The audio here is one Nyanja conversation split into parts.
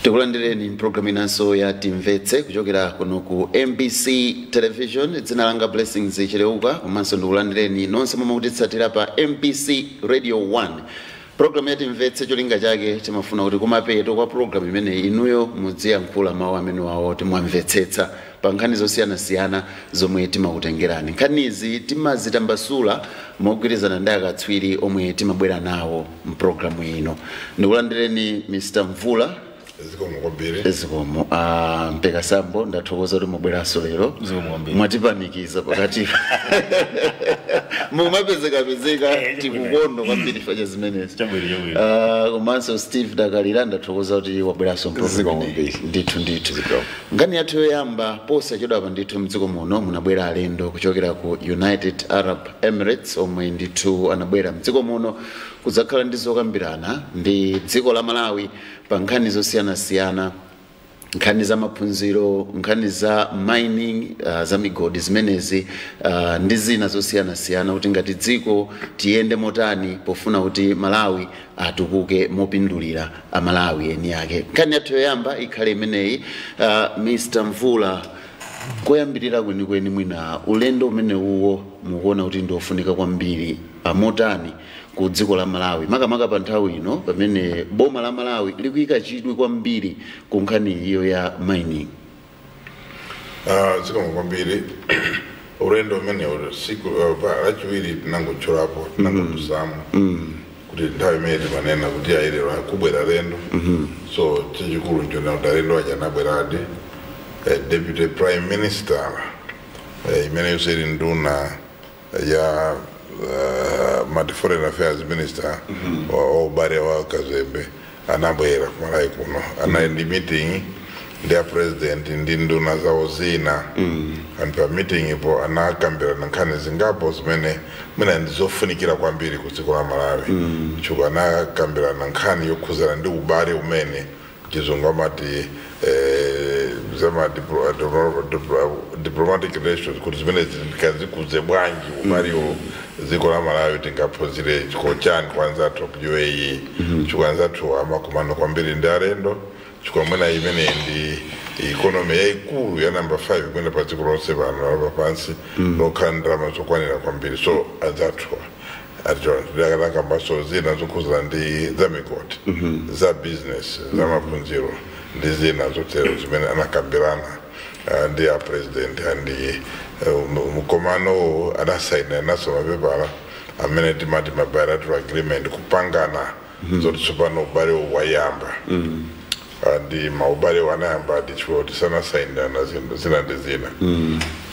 Tikulandireni program inanso ya Timvetse kuchokera kuno ku MBC Television. Dzina langa Blessings Chileuka komanso ndikulandireni nonse momwe mukutitsatira pa MBC Radio 1. Program ya Timvetse cholinga chake timafuna kuti kumapeto kwa program imene inuyo mudziyankhula mawu amene wawo timwamvetsetsa pa nkhani zosiyana-siyana zomwe timakutengerani. Nkhanizi timazitambasula mogwirizana ndi akatswiri omwe timabwera nawo mprogramu ino. Ndikulandireni Mr. Mvula Ezikomo Mpeka Sambo, ndathokoza kuti mubweraso lero. Mwatipanikiza pakati mumapezeka tikukondo kwambiri fanya zimenezi. Komanso Steve Dakalira ndathokoza kuti wabweraso mprogramu ndithu. Ngani yathu yoyamba posa chodapa ndithu mdziko muno munabwera alendo kuchokera ku United Arab Emirates omwe ndithu anabwera mdziko muno kudzakhala ndi zokambirana ndi dziko la Malawi pa nkhani zosiyana-siyana, nkhani za maphunziro, nkhani za mining, za migodi zimenezi ndi zina zosiyana-siyana kuti ngati dziko tiyende motani pofuna kuti Malawi atukuke mopindulira Amalawi eni yake. Nkhani yathu yoyamba ikhale imeneyi. Mr. Mvula, koyambirira kwenikweni mwina ulendo umene uwo mukuona kuti ndiofunika kwambiri motani ku dziko la Malawi makamaka pa nthawi ino pamene boma la Malawi likuyika chidwi kwambiri ku nkhani iyo ya mining? Zikomo kwambiri. Ulendo umene siku lachiwiri tinangochorapo tinangotusamu kuti nthawi imene timanena kuti ayilero akubwera lendo. So chachikulu nchona kuti alendo aja anabweradi Deputy Prime Minister imene yoseri nduna ya Foreign Affairs Minister Obare wa Kazembe anabwera kumalawi kuno anaendi meeting their president ndi nduna zawo zina and pa meeting ipo anakambira nkhani zingapo zimene mwina ndizofunikira kwambiri ku dziko la Malawi. Chuko anakambira nkhani yokhuzana ndi ubale umene chizungu amati zama diplomatic relations kuti zimene zikazikuze bwanji ubaliwo dziko la Malawi tingaphunzire chiko chani kwanza ku UAE chikwanza tu amakomano kwambiri ndi alendo chiko mwina imene ndi economy yaikulu ya number 5 kwenda pa dziko lonse pano pa pansi lokhala ndalama zokwanira kwambiri. So azathu ndiyakalaka mbaso zina zokhuzana ndi za migodi za business za maphunziro ndi zina zotero zimene anakambirana ndi ya president andi mukomano adasaina naso mapepala amene timati bilateral agreement kupangana zoti tsopano ubale wayamba ndi maubale wanayamba ndichwo tisana saina na zina ndi zina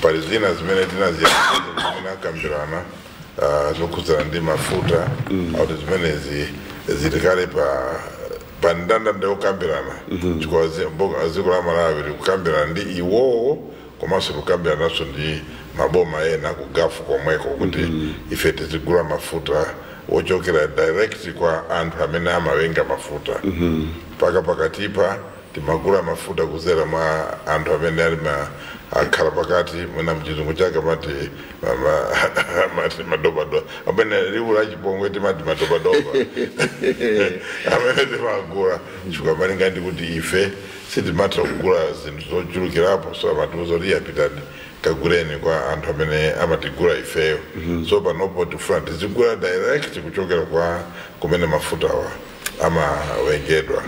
pali zina zimene tinaziyana akambirana zokhuzana ndi mafuta au zimene zilikale pa ndanda ndokambirana chikwa dziko la Malawi likukambirana ndi iwowo komanso kukambirana naso ndi maboma ena ku Gafu komweko kuti ife tizigula mafuta wochokera direct kwa anthu amene amawenga mafuta pakatipa timagula mafuta kuzera mwa anthu amene ali akhala pakati mwina mchizungu chake mati madobadoba amene liwu la chipongwe timati madobadoba amene timagula chifukwa malinga ndi kuti ife sitimati kugula zinthu zochulukirapo so amatiuza kuti yapitani kaguleni kwa anthu amene amatigula ifeyo. So panopo tifuna tizigula direct kuchokera kwa kumene mafuta wa amawengedwa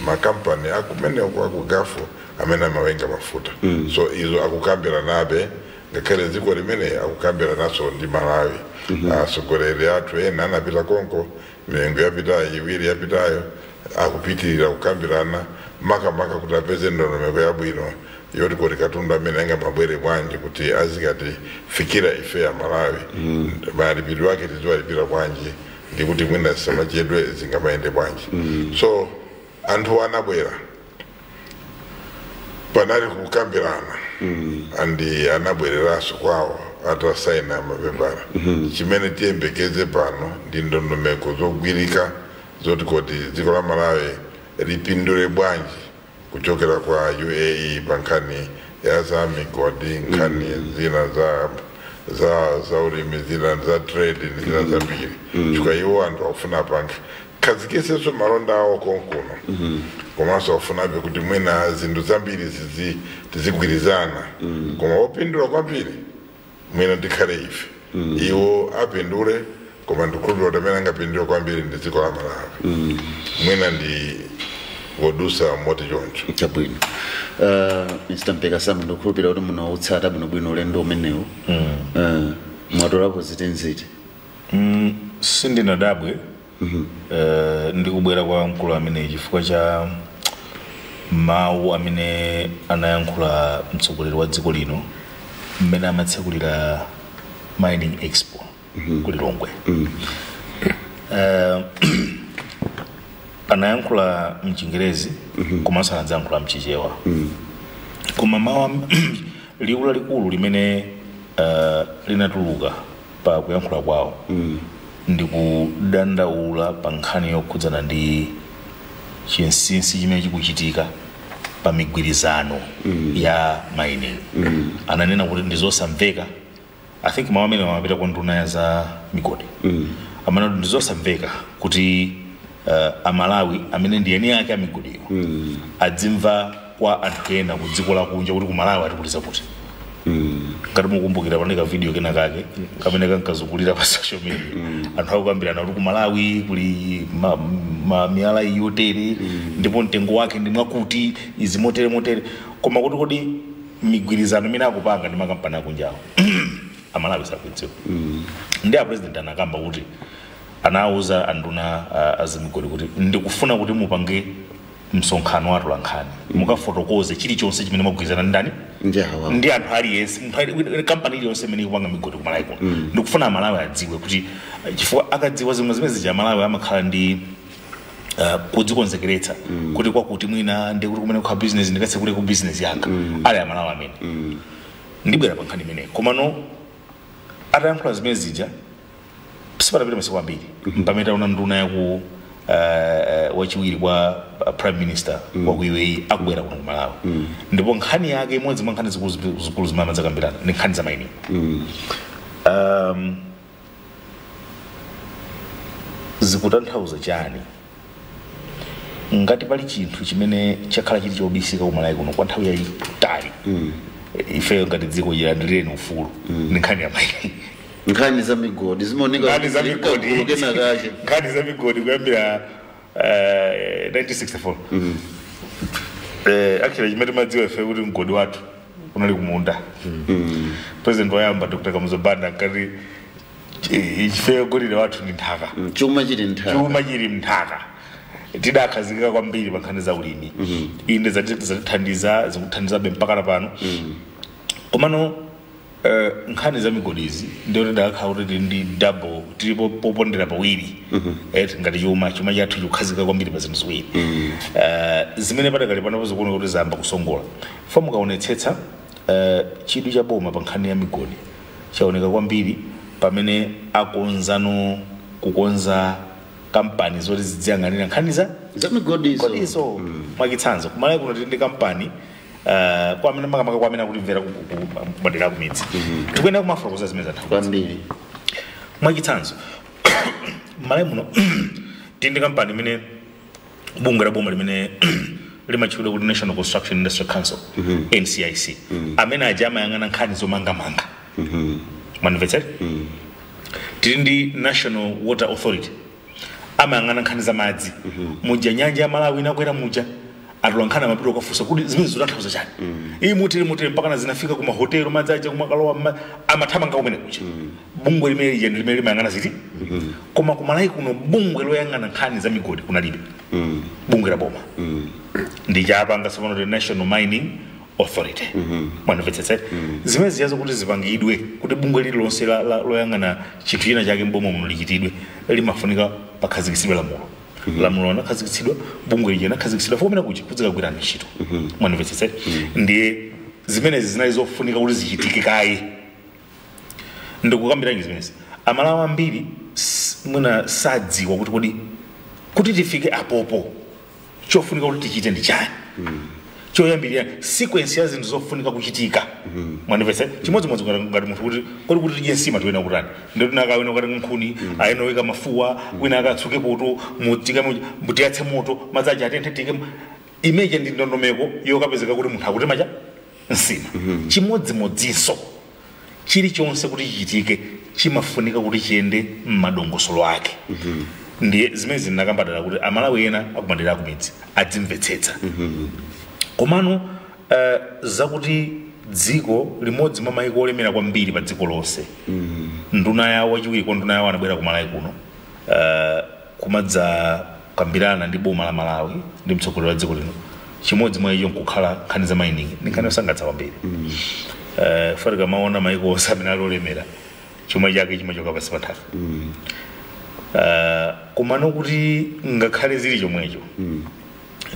makampani akumene kwa ku Gafu amene amawenga mafuta. So izo akukambira nabe ngakhale dziko limene akukambira naso ndi Malawi. Asogoleri athu ena anapita konko milengo yapitayo iwiri yapitayo akupitirira kukambirana makamaka kuti apeze ndondomeko yabwino yoti kuti katundu amene angamabwere bwanji kuti azikati fikira ife ya Malawi malipidwe ake tiziwalipira bwanji ndi kuti mwina zisamachedwe zingamayende bwanji. So anthu anabwera panali kukambirana andi anabwereraso kwawo atasaina mapepala chimene tiyembekeze pano ndi ndondomeko zogwirika zoti kuti dziko la Malawi lipindule bwanji kuchokera kwa UAE pa nkhani ya za migodi, nkhani zina za ulimi, zina za trade, zina za mbiri. Chukwa iwo anthu akufuna panga khazikise malonda awo konkuno komanso wafunabe kuti mwina zinthu zambiri tizigwirizana koma wopindula kwambiri mwina ndikhale ife iwo apindule koma ndikhulupirira kuti amene angapindule kwambiri ndi dziko la Malawi mwina ndi wodusa moti choncho chabwino. Mr. Mpekasam ndikhulupirira kuti munautsata bwinobwino ulendo umenewu mwatolapo zitenziti sindinadabwe ndikubwera kwa mkulu amene chifukwa cha mawu amene anayankhula mtsogoleri wa dziko lino mmene amatsekulira mining expo ku Lilongwe. Anayankhula mchingerezi komanso anayankhula mchichewa koma mawu liwu lalikulu limene linatuluka pa kuyankhula kwawo ndikudandaula pa nkhani yokhudzana ndi chinsinsi chimene chikuchitika pa migwirizano ya mining. Ananena kuti ndizosamveka. I think mawu amene amapita kwa nduna ya za migodi amene ndizosamveka kuti Amalawi amene ndi eni ake a migodiyo adzimva kwa anthu ena ku dziko lakunja kuti ku Malawi atikuliza kuti ngati mukumbukira paneka video kena kake kamene kankazukulira pa social media anthu akukambirana kuti ku Malawi kuli miyala yotere ndipo mtengo wake ndi mwakuti izi motere koma kuti migwirizano imene akupanga ndi makampani akunjawo Amalawi sakudziwa. Ndi a president anakamba kuti anauza anduna azimigodi kuti ndikufuna kuti mupange msonkhano wa atolankhani mukafotokoze chilichonse chimene mwagwirizana ndani ndi anthu aliyense kampani iliyonse imene ikupanga migodi ku Malawi kuno. Ndikufuna Amalawi adziwe kuti chifukwa akadziwa zimene zija Amalawi amakhala ndi kudzikonzekeretsa kuti kwakuti mwina ndi kuti kumene kwa business ndikatsekule ku business yanga ali Amalawi amene ndibwera pa nkhani imeneyi komano atayankhula zimene zija sipatapita masiku ambiri pamene taona nduna yaku wachiwiri kwa prime minister wa ku UAE akubwera kuno ku Malawi ndipo nkhani yake imodzi mwa nkhani zikulu zimene zakambirana ndi nkhani za mining. Zikutanthauza chani ngati pali chinthu chimene chakhala chili chobisika ku Malawi kuno kwa nthawi yayitali ife ngati dziko lilandireni ufulu ndi nkhani ya mining. Nkhani za migodi zimaoneka nkhani za migodi kuyambira 1964 actually chimene madziwa ife kuti mgodi wathu unali kumunda. President wayamba Dr. Kamuzu Banda nkati ife godi la wathu ndi nthaka chuma chili nthaka tidakhazikika kwambiri pa nkhani za ulimi inde zikuthandiza mpaka pano komano nkhani za migodizi ndio ndakhala kuti ndi double triple popondera pawiri ngati chuma chathu chikukhazika kwambiri pa zinthu ziwiri zimene patakali pano zikuona kuti zamba kusongola fomu kaonetsetsa chidwi cha boma pa nkhani ya migodi chaoneka kwambiri pamene akonzano kukonza kampani zoti zidziyang'anira nkhani za migodizo mwachitsanzo ku Malawi kuno ndi kampani kwa amene makamaka kwa amene akutimvera kubadera ku midzi tikuyenda kumafotokoza zimene zathu kwambiri mwachitsanzo Malawi muno ndi kampani imene bungwe la boma limene limachidwa kuti National Construction Industry Council NCIC amene ajama yang'ana nkhani zomangamanga manimvetsera tili ndi National Water Authority amayang'ana nkhani za madzi muja nyanja ya Malawi inakwera muja atolankhana mapiro kafusa kuti zimene zotanthauza chani iyi mutere mpaka zinafika ku mahotelo madzi aja kumakalowa amathamanga kumene kuja bungwe limene limayang'ana ziti koma ku Malawi kuno bungwe loyang'ana nkhani za migodi kunalibe bungwe la boma ndi chapanga tsopano the National Mining Authority mwanimvetsetsa zimene ziyazo kuti zipangidwe kuti bungwe lililonse loyang'ana chinthu china chake mboma muno lichitidwe limafunika pakhazikitsidwe lamulo anakhazikitsidwa bungwe lija nakhazikitsidwa fomena kuja kuzikagwirana ntchito mwanimvetsetsa ndiye zimenezi zinali zofunika kuti zichitike kaye ndikukambirani zimenezi Amalawi ambiri mwina sadziwa kuti tifike apopo chofunika kuti tichite ndi chani choyambirira sequence ya zinthu zofunika kuchitika mwanipese chimodzimodzi ngati munthu kuti tidye nsima toyena kutani ndio tinakawena kuti nkhuni ayinoweka mafuwa wina akatsuke poto mutiyatse moto madzi aja atenthetike imeje ndi ndondomeko yokapezeka kuti munthu akutema cha nsima chimodzimodzinso chilichonse kuti chichitike chimafunika kuti chiyende m'madongosolo ake ndiye zimene zinakambadala kuti amalawi ena akumadera akumidzi adzimvetsetsa komano zakuti dziko limodzi mwa mayiko olemera kwambiri pa dziko lonse nduna yawo wachiwiri kwa nduna yawo anabwera ku Malawi kuno kumadza kambirana ndi boma la Malawi ndi mtsogoleri wa dziko lino chimodzi mwa icho nkukhala nkhani za mining ndi nkhani yosangalatsa kwambiri farika maona mayiko onse amene alolemera chuma chake chimachoka pansi pa nthaka komano kuti ngakhale zili chomwecho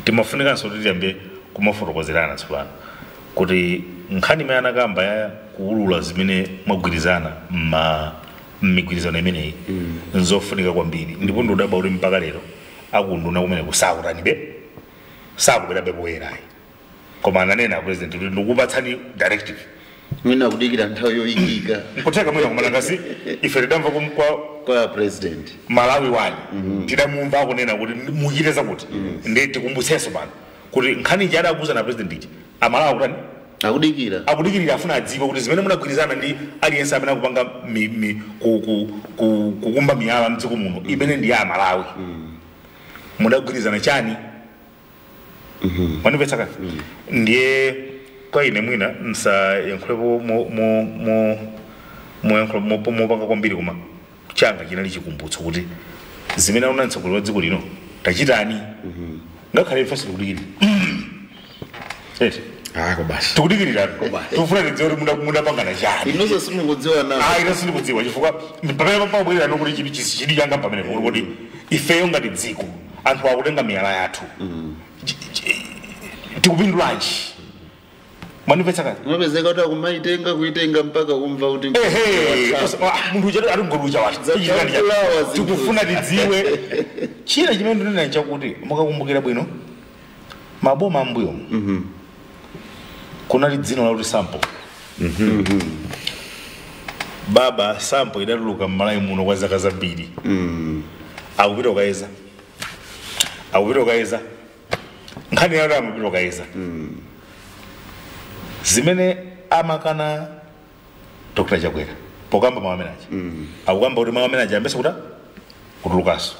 timafunikanso kuti tiyambe kumafotokozerana tsopano kuti nkhani imene anakamba ya kuulula zimene mwagwirizana m'migwirizano imeneyi nzofunika kwambiri ndipo ndidaba kuti mpaka lero akunduna kumene kusakutanibe sakupitabe poyerayi koma ananena president kuti ndikupatsani directive mwina kudikira nthawi yoyikika nkuteka mwina kumalangasi ife tidamva kwa president Malawi wani tidamumva akunena kuti muchite zakuti ndi tikumbutsenso pano kuti nkhani iji adakuza na president iji amalawi akutani akudikirira afuna adziwe kuti zimene munagwirizana ndi aliyense amene akupanga kukumba miyala mdziko muno imene ndi ya Malawi mudagwirizana chani manipetsaka ndiye kwa ine mwina nsayankhulepo mopanga kwambiri koma changa chinali chikumbutso kuti zimene auna mtsogoleri wa dziko lino tachitani ngakhale ife sikudikirira basi tikudikirira tikufuna tidziwe kuti mudapangana chani inonso simukudziwa nawo ine sindikudziwa chifukwa pamene pabwerera nokuti chidi changa pamene kuti ifeyo ngati dziko anthu akutenga miyala yathu tikupindulanji manipetsaka mapezeka kuti akumaitenga kuitenga mpaka kumva kuti munthu chete atingolucha wati tikufuna tidziwe china chimene ndinena chakuti mukakumbukira bwino maboma ambuyo kunali dzina lakuti sample baba sample idatuluka m'Malawi muno kwa zaka zambiri akupita ukayeza nkhani yawo amapita ukayeza zimene amakana Dr. Chakwera pokamba mawu amenachi akukamba kuti mawu amenachi ambeso kutulukaso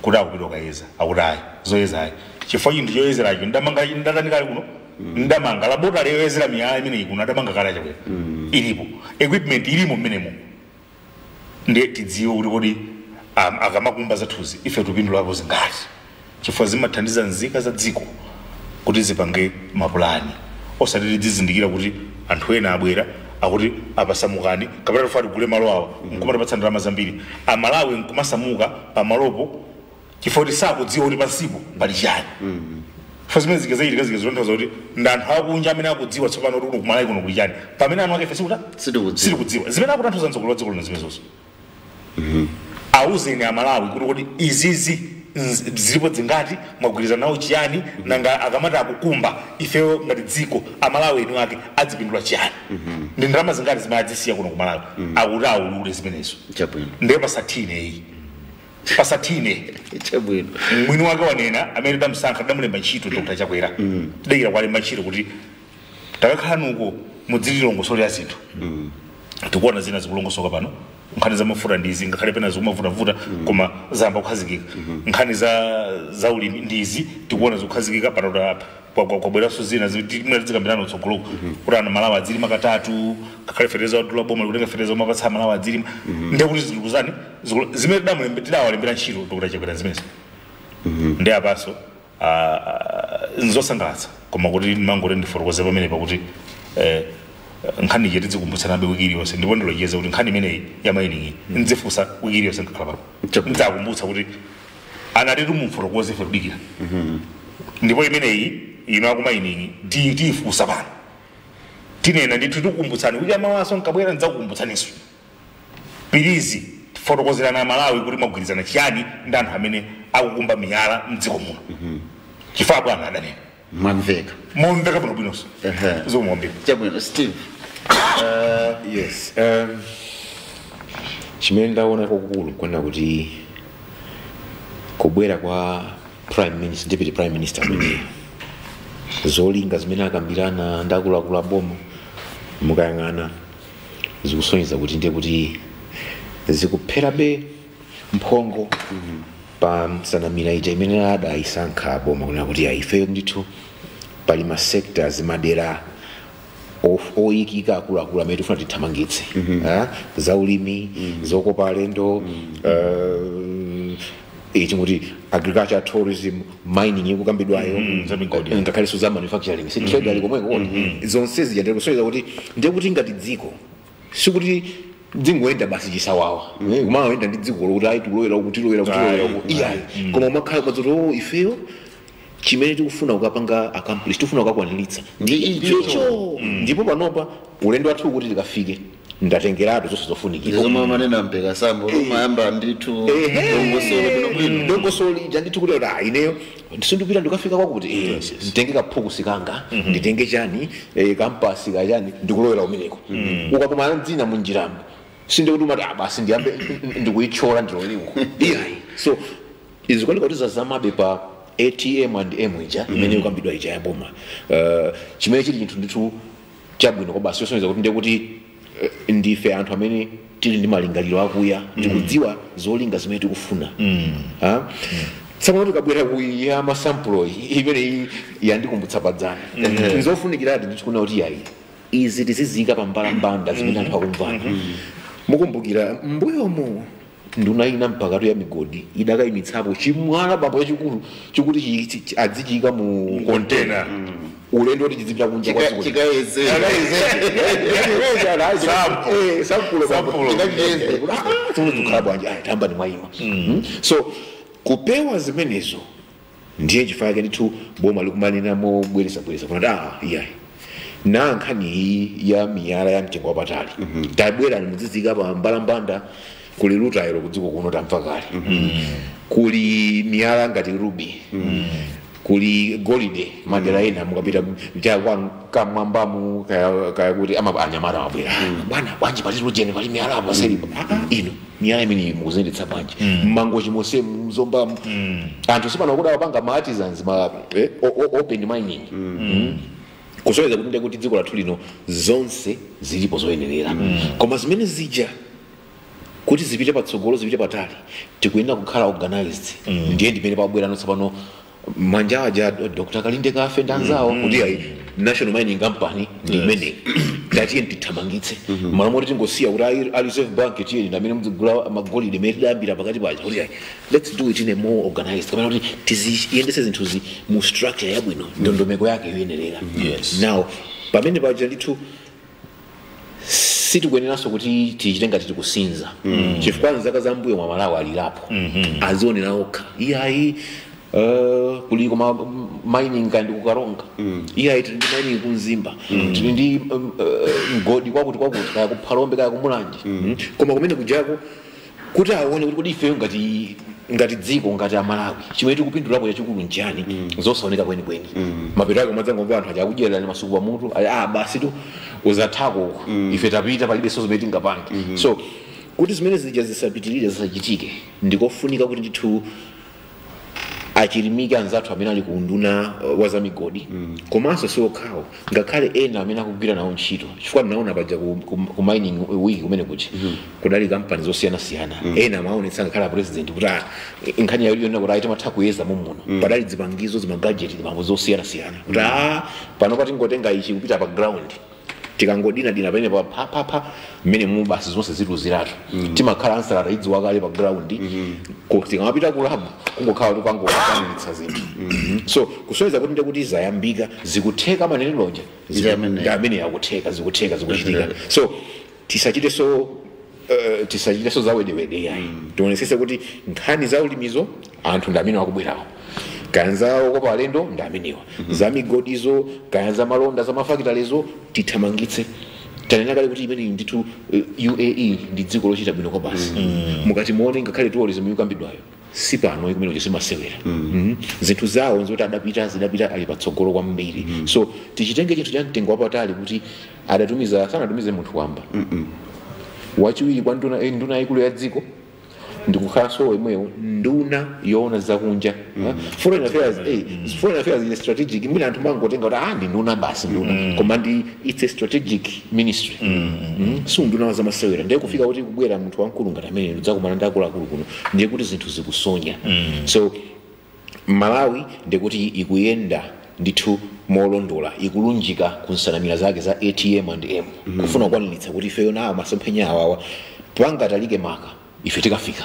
kuti akupita ukayeza akuti ayi zoyeza ayi chifukwa chinthu choyezeracho ndatanikali kuno ndamanga labota leyoyezera miyala imeneyi kuno adamanga kale Chakwera ilipo equipment ilimo mmenemo ndiye tidziwe kuti kodi akamakumba zathuzi ife tupindulapo zingati chifukwa zimathandiza nzika za dziko kuti zipange mapulani osati tizindikira kuti anthu ena abwera akuti apasamukani kapena tofati kugule malo awa nkumatapatsa ndalama zambiri amalawi nkumasamuka pamalopo chifukwa kuti sakudziwa kuti pansipo pali chani fo zimene zikazayitika zotanthauza kuti ndi anthu akunja amene akudziwa tsopano kuti kumalawi kuno kuli chani pamene anu ake ife sitikudziwa zimene akutanthauza mtsogoleri wa dziko lino zimenezozo auzeni amalawi kuti izizi zilipo zingati mwagwirizana nawo chiyani nanga akamata akukumba ifeyo ngati dziko amalawi enu ake adzipindula chiyani ndi ndalama zingati zimene adzisiya kuno kumalawi akuti aulule zimenezo ndiye pasatine chabwino mwini wake wanena amene tamsankha damulemba ntchito Dr. Chakwera tidakira kwalemba ntchito kuti takakhala nuko mudzililongosolo ya zinthu tikuona zina zikulongosoka pano nkhani za mafuta ndizi ngakhale pena zikumavutavuta koma zamba kukhazikika nkhani za ulimi ndizi tikuona zikukhazikika pano kwabweranso zina zimene zikambirana utsogoloko kuti ana Malawi adzilima katatu ngakhale fetereza wadula boma likutenga fetereza umapatsa Malawi adzilima ndiye kuti zikuzani zimene tidawalembera ntchito Dr. Chakwera zimenezo ndi apaso nzosangalatsa koma kuti mangoti ndifotokoze pamene pakuti nkhani ije tidzikumbutsanabe wiki iliyonse ndipo ndilonjeza kuti nkhani imeneyi ya mining ndzifunsa wiki iliyonse nkakhala pano ndidzakumbutsa kuti anatitu mumfotokoze ife kudikira ndipo imeneyi ino aku mining tiyifunsa pano tinena ndithu tikukumbutsani kuti amawaso nkabwera ndidzakukumbutsaninso pilizi tifotokozerana Malawi kuti mwagwirizana chiyani ndi anthu amene akukumba miyala mdziko muno chifukwa bwana adanena mwamveka momveka bwino bwinonso zomwambika chabwino Steve. Yes. Chimene ndaona kwakukulu kwena kuti kubwera kwa prime minister, deputy prime minister amene zolinga zimene akambirana ndakuluakulu boma mukayang'ana zikusonyeza kuti ndiye kuti zikupherabe mphongo pa msanamira ija imene adayisankha boma kunena kuti ifeyo ndithu pali ma sectors madera oyikika akuluakulu amene tifuna tithamangitse zaulimi zokopa alendo kuti agriculture, tourism, mining yekukambidwayo ngakhalenso za manufacturing trade ali komweko zonse zija ndikusonyeza kuti ndiye kuti ngati dziko sikuti dzingoenda basi chisawawa kumaenda ndi dziko lokuti aitulowera iyayi koma umakhala kwazoto ifeyo chimene tikufuna kukapanga accomplish tifuna kukakwaniritsa ndi icho ndipo panopa ulendo wathu kuti tikafike ndatengeratu zonse zofunikira zomwe manena mpeka sambo mayamba ndithu ndongosoli ndithu kuti ineyo sindipita ndikafika kwakuti nditenge kaphukusi kanga nditenge chani kampasi kachani ndikulowera umeneko ukapomana dzina munjiramo sindikuti umati basi ndiyambe ndikuyichola ndiloweriwo iyayi so izikuoneka kuti zazamabe pa ATM and M ija imene ikambidwa ija ya boma chimene chili chinthu ndithu chabwino kwa basi yosonyeza kuti ndiye kuti ndife anthu amene tili ndi malingaliro akuya ndikudziwa zolinga zimene tikufuna tsopano tikabwera kuya masampulo imene yandikumbutsa padzana nzofunikirati ndikuona kuti yayi izi tizizika pa mbalambanda zimene anthu akumvana mukumbukira mbuyomo nduna ina mpakatu ya migodi idakayimitsapo chimwala bambo chikulu chikuti adzichika mu container ulendo kuti chizipita kunja kwa dziko tamba ni mwaima so kupewa zimenezo ndiye chifukwa chake ndithu boma likumanena mobweresa kuna iyayi na nkhani ya miyala ya mtengo wapatali tabwera mudzizika pa mbalambanda kuli lutayiro kudziko kuno tamva kale kuli miyala ngati ruby kuli golide madera ena mukapita kamwambamu kaya kuti anyamata wabwera bwana bwanji pali rujeni pali miyala apa selipa ino miyala imene mukuzendetsa bwanji mmango chimose mzomba anthu sipano kuti apanga ma artisans ma open mining kusonyeza kuti ndiye kuti dziko lathu lino zonse zilipo zoyenerera koma zimene zija kuti zipite patsogolo zipite patali tikuyenera kukhala organized ndiye ndimene pabwera tsopano manja aja Dr. Kalinde Kafe ndanzawo kuti ayi National Mining Company ndi imene tatiye tithamangitse malamulo tingosiya kuti ali Reserve Bank tiye ndamene mdzigula magolide medambira pakati paja kuti ayi let's do it in a more organized kamera kuti tiziyendese zinthuzi mu structure yabwino ndondomeko yake yoyenerera now pamene paja ndithu sitikuyeneranso kuti tichitenga tikusinza chifukwa nzaka za mbuyo mwa Malawi alilapo azionera okha iyayi kuliko mining kandi kukaronga iyayi tili ndi mining kunzimba tili ndi mgodi kwakuti kaya kuphalombe kaya kumulanje koma kumene kujako kuti aone kuti kodi ifeyo ngati dziko ngati Amalawi chimene tikupindulapo chachikulu njani zosaoneka kwenikweni mapeto ake madzangomva anthu achakudyerera ni masuku pa mutu basi tu uzathako ife tapita palibe so zimene tingapange so kuti zimene zija zisapitirire zisachitike ndikofunika kuti ndithu achilimike anzathu amene ali kuunduna wa za migodi komanso siokhawo ngakhale ena amene akugwira nawo ntchito chifukwa ndinaona paja ku mining week kumene kuchi kudali kampani zosiyanasiyana ena amaonetsa ngakhale president kuti nkhani yayona kuti timatha kuyeza muno padali zipangizo zimagadget zimambo zosiyanasiyana kuti pano patingotenga ichi kupita pa ground tikangodina pene pa mmene mubasi zonse zituziratu timakhala ansala idzi wakale pa ground kuti tikamapita ku lab kungokhala tupangokwaniritsa zinthu so kusonyeza kuti ndikuti zayambika zikutheka manene lonje amene yakutheka zikuchitika so tisachiteso zawedewede yayi tionesese kuti nkhani za ulimizo anthu ndamene wakubwerawo kaya za okopa alendo ndameniwa za migodizo kaya za malonda za mafakitalezo tithamangitse tanena kale kuti imene ndithu UAE ndi dziko lochita bwino kwa basi mukati muone ngakhale tourism yukambidwayo sipano ikumene kuti simasewera zinthu zawo nzoti zidapita ali patsogolo kwambiri so tichitenge chinthu cha mtengo wapatali kuti sanatumize munthu wamba wachiwiri kwa nduna yaikulu ya dziko ndikukhalanso imweyo nduna yoona zakunja foreign affairs is strategic mwina anthu mangotenga kuti ndi nduna basi nduna koma it's a strategic ministry so nduna wa zamasewera ndiye kufika kuti kubwera munthu wamkulu ngati amene udzakumana ndi akuluakulu kuno ndiye kuti zinthu zikusonya so Malawi ndikuti ikuyenda ndithu molondola ikulunjika kunsanamira zake za ATM and M kufuna kukwaniritsa kuti ifeyo nawo masomphenya awawa pangatalike maka ife tikafika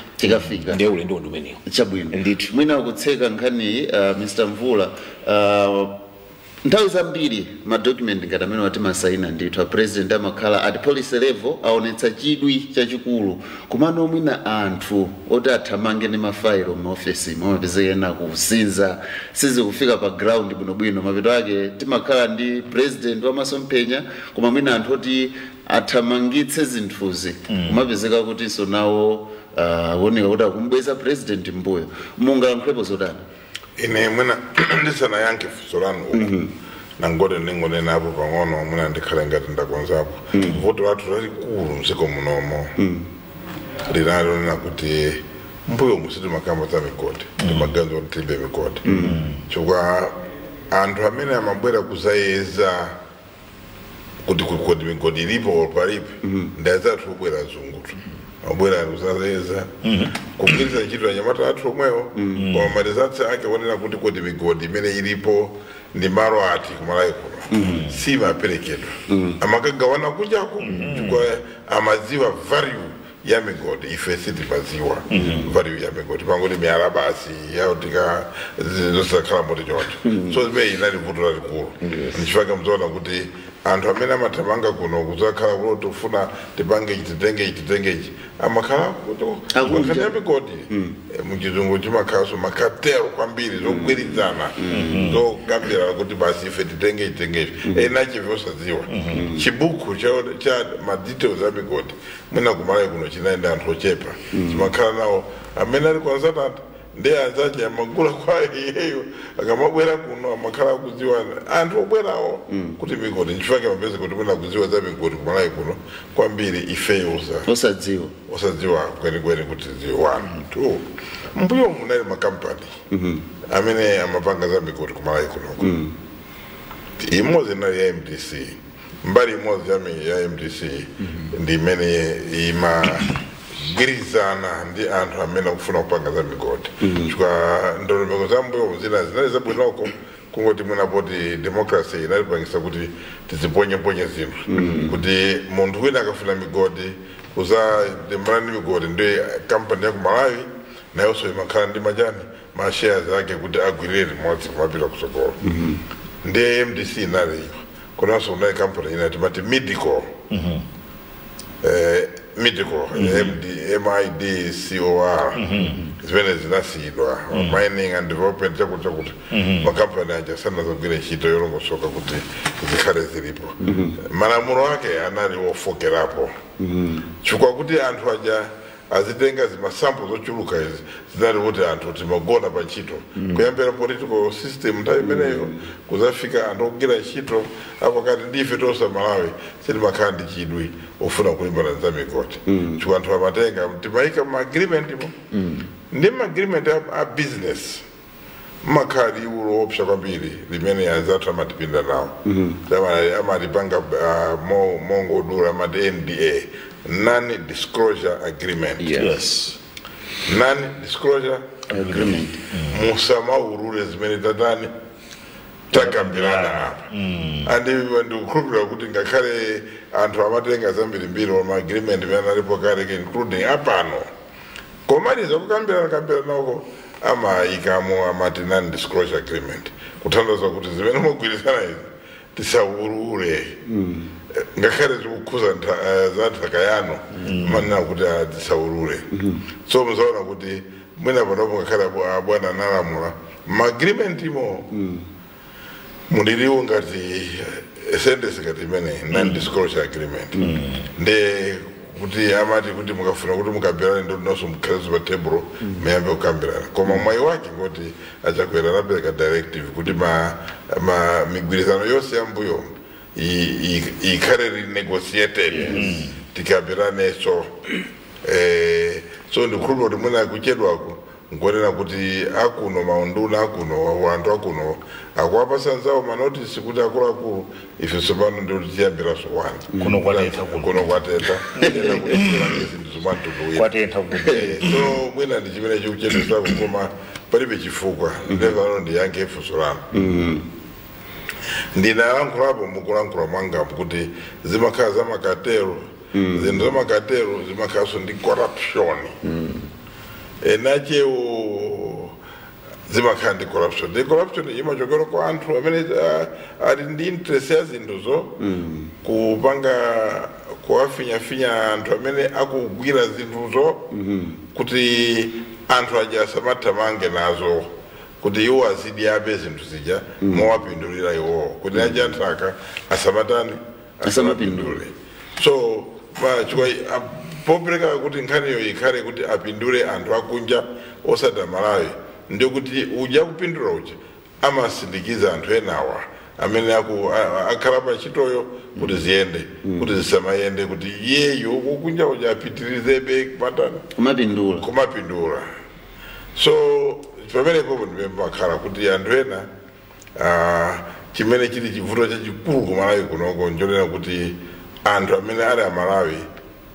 ndiye ulendo umenewo chabwino ndithu mwina ukutseka nkhani Mr. Mvula nthawi zambiri madocument ngati amene wati masaina ndithu a president amakhala at policy level aonetsa chidwi chachikulu kumano mwina anthu oti athamange ndi mafailo m'maofesi mumapezekena kusinza sizikufika pa ground bwinobwino mapeto ake timakhala ndi president wamasomphenya koma mwina anthu oti athamangitse zinthuzi kumapezeka kuti so nawo woneka kuti akumbweza president mbuyo mungayankhulepo zotani ine mwina ndisanayankhe funso lanu nangoti ndingonena apo pang'ono mwina ndikhale ngati ndakonzapo vuto lathu lalikulu mdziko munomo linalonena kuti mbuyo musiti makamba za migodi ndimaganiza kuti tilibe migodi chifukwa anthu amene amabwera kuzayeza kuti kodi migodi ilipo palibe ndazathu kubwera zungutu mabwera kuzayeza kugwiritsa ntchito anyamata athu omwewo koma malizatsi ake onena kuti kodi migodi imene ilipo ndi malo ati kumalawi kuno si maperekedwa amakagawana kunjako chifukwa amadziwa value ya migodi ife sitimadziwa value ya migodi pangoti miyala basi yautika zosakhala moti choncho so zimene inali vuto lalikulu nchifukwa mzoona kuti anthu amene amathamanga kuno kuzakhala kuti tofuna tipange chititengechi amakhala kuti ya migodi muchizungu chimakhalanso makatero kwambiri zogwirizana zogambira kuti basi ife chitengechi enachive osadziwa chibuku cha madetails a migodi mwina kumalawi kuno chinaenda anthu ochepa chimakhala nawo amene ali kwanzatata ndiye anzaje amagula kwa iyeyo akamabwera kuno amakhala kudziwa anthu obwerawo kuti migodi nchifukwa mapeze kuti mwina kudziwa za migodi kumalawi kuno kwambiri ifeyo osadziwa kwenikweni kuti ziwa tu mbuyo munali makampani amene amapanga za migodi kumalawi kuno imodzi inali ya MDC mbali imodzi ya MDC ndi imene gwirizana ndi anthu amene akufuna kupanga za migodi chifukwa ndondomeko za mbuyo zina zinali zabwinoko kungoti munapoti democracy inalipangisa kuti tiziponyeponye zinthu kuti munthu wina akafuna migodi kuzadembana ndi migodi ndi kampani ya kumalawi nayonso imakhala ndi majani mashares ake kuti agwirire limodzi kumapita kusogolo ndi MDC inali kunanso kunali kampani inati mati Midco MIDCOR zimene zinasiyidwa mining and development chakuti makampani aja sanazagwira ntchito yolongosoka kuti zikhale zilipo malamulo ake anali ofokerapo chifukwa kuti anthu aja azitenga zimasample zochuluka izi zinali kuti anthu timagona pa ntchito kuyambira political system nthawi imeneyo kuzafika anthu ogwira ntchito apo kati ndife tonse Malawi sitimakhala ndi chidwi ofuna kulimbana za migodi chifukwa anthu amatenga timayika ma-agreement ndi ma-agreement a business makhala liwulo opsa kwambiri limene anzathu amatipinda nawo amatipanga mongodula amati NDA non-disclosure agreement. Yes. Non-disclosure agreement. Musamaurure zimene tatani takambirana hapa. Andi ukrupira kuti ngakhale anthu amatenga zambiri ma agreement yanalipo kale including apano. Komaliza kukambirana uko ama ikamo amati non-disclosure agreement. Kutandaza kuti zimene mugwirizana izi tisaurure. Ngakhale zikukuza za nthakayano manena kuti tisaurure so mzaona kuti mwina panopo ngakhale bwana nalamula ma-agreement imo muliliwo ngati sentence ngati imene non-disclosure agreement ndi kuti amati kuti mukafuna kuti mukambirane ndo noso mukhalezi pa table muyambe kukambirana koma mwayi wake ngoti achakwera anapereka directive kuti migwirizano yonse yambuyo ikhale renegotiated tikambirane so ndikhulupirira kuti mwina kuchedwako nkuonera kuti akuno maunduna akuno wantu akuno akuwapasa nzawo manotisi kuti akuluakulu ife tsopano ndikuti tiyambira sowani kuno kwateta so mwina ndi chimene chikuchedwesako koma palibe chifukwa ndevano ndiyankhe funso lanu ndinalankhulapo mukulankhula mwangapo kuti zimakhala zamakatero zinthu zamakatero zimakhalanso ndi corruption nachewo zimakhala ndi corruption. The corruption imachokera kwa anthu amene ali ndi interest ya zinthuzo kupanga kuwafinyafinya anthu amene akugwira zinthuzo kuti anthu aja asamathamange nazo kuti iwo azidyabe zinthu zija mowapindulira iwowo kuti aja nthaka asamapindule so popereka kuti nkhaniyo ikhale kuti apindule anthu akunja osati Malawi ndio kuti uja kupindula uja amasindikiza anthu enawa amene akhala pa ntchitoyo kuti ziyende kuti zisamayende kuti iyeyo kukunja uja apitirizebe kumapindula so pamenepo ndimakhala kuti anthu ena chimene chili chivuto chachikulu ku Malawi kunoko njonena kuti anthu amene ali Malawi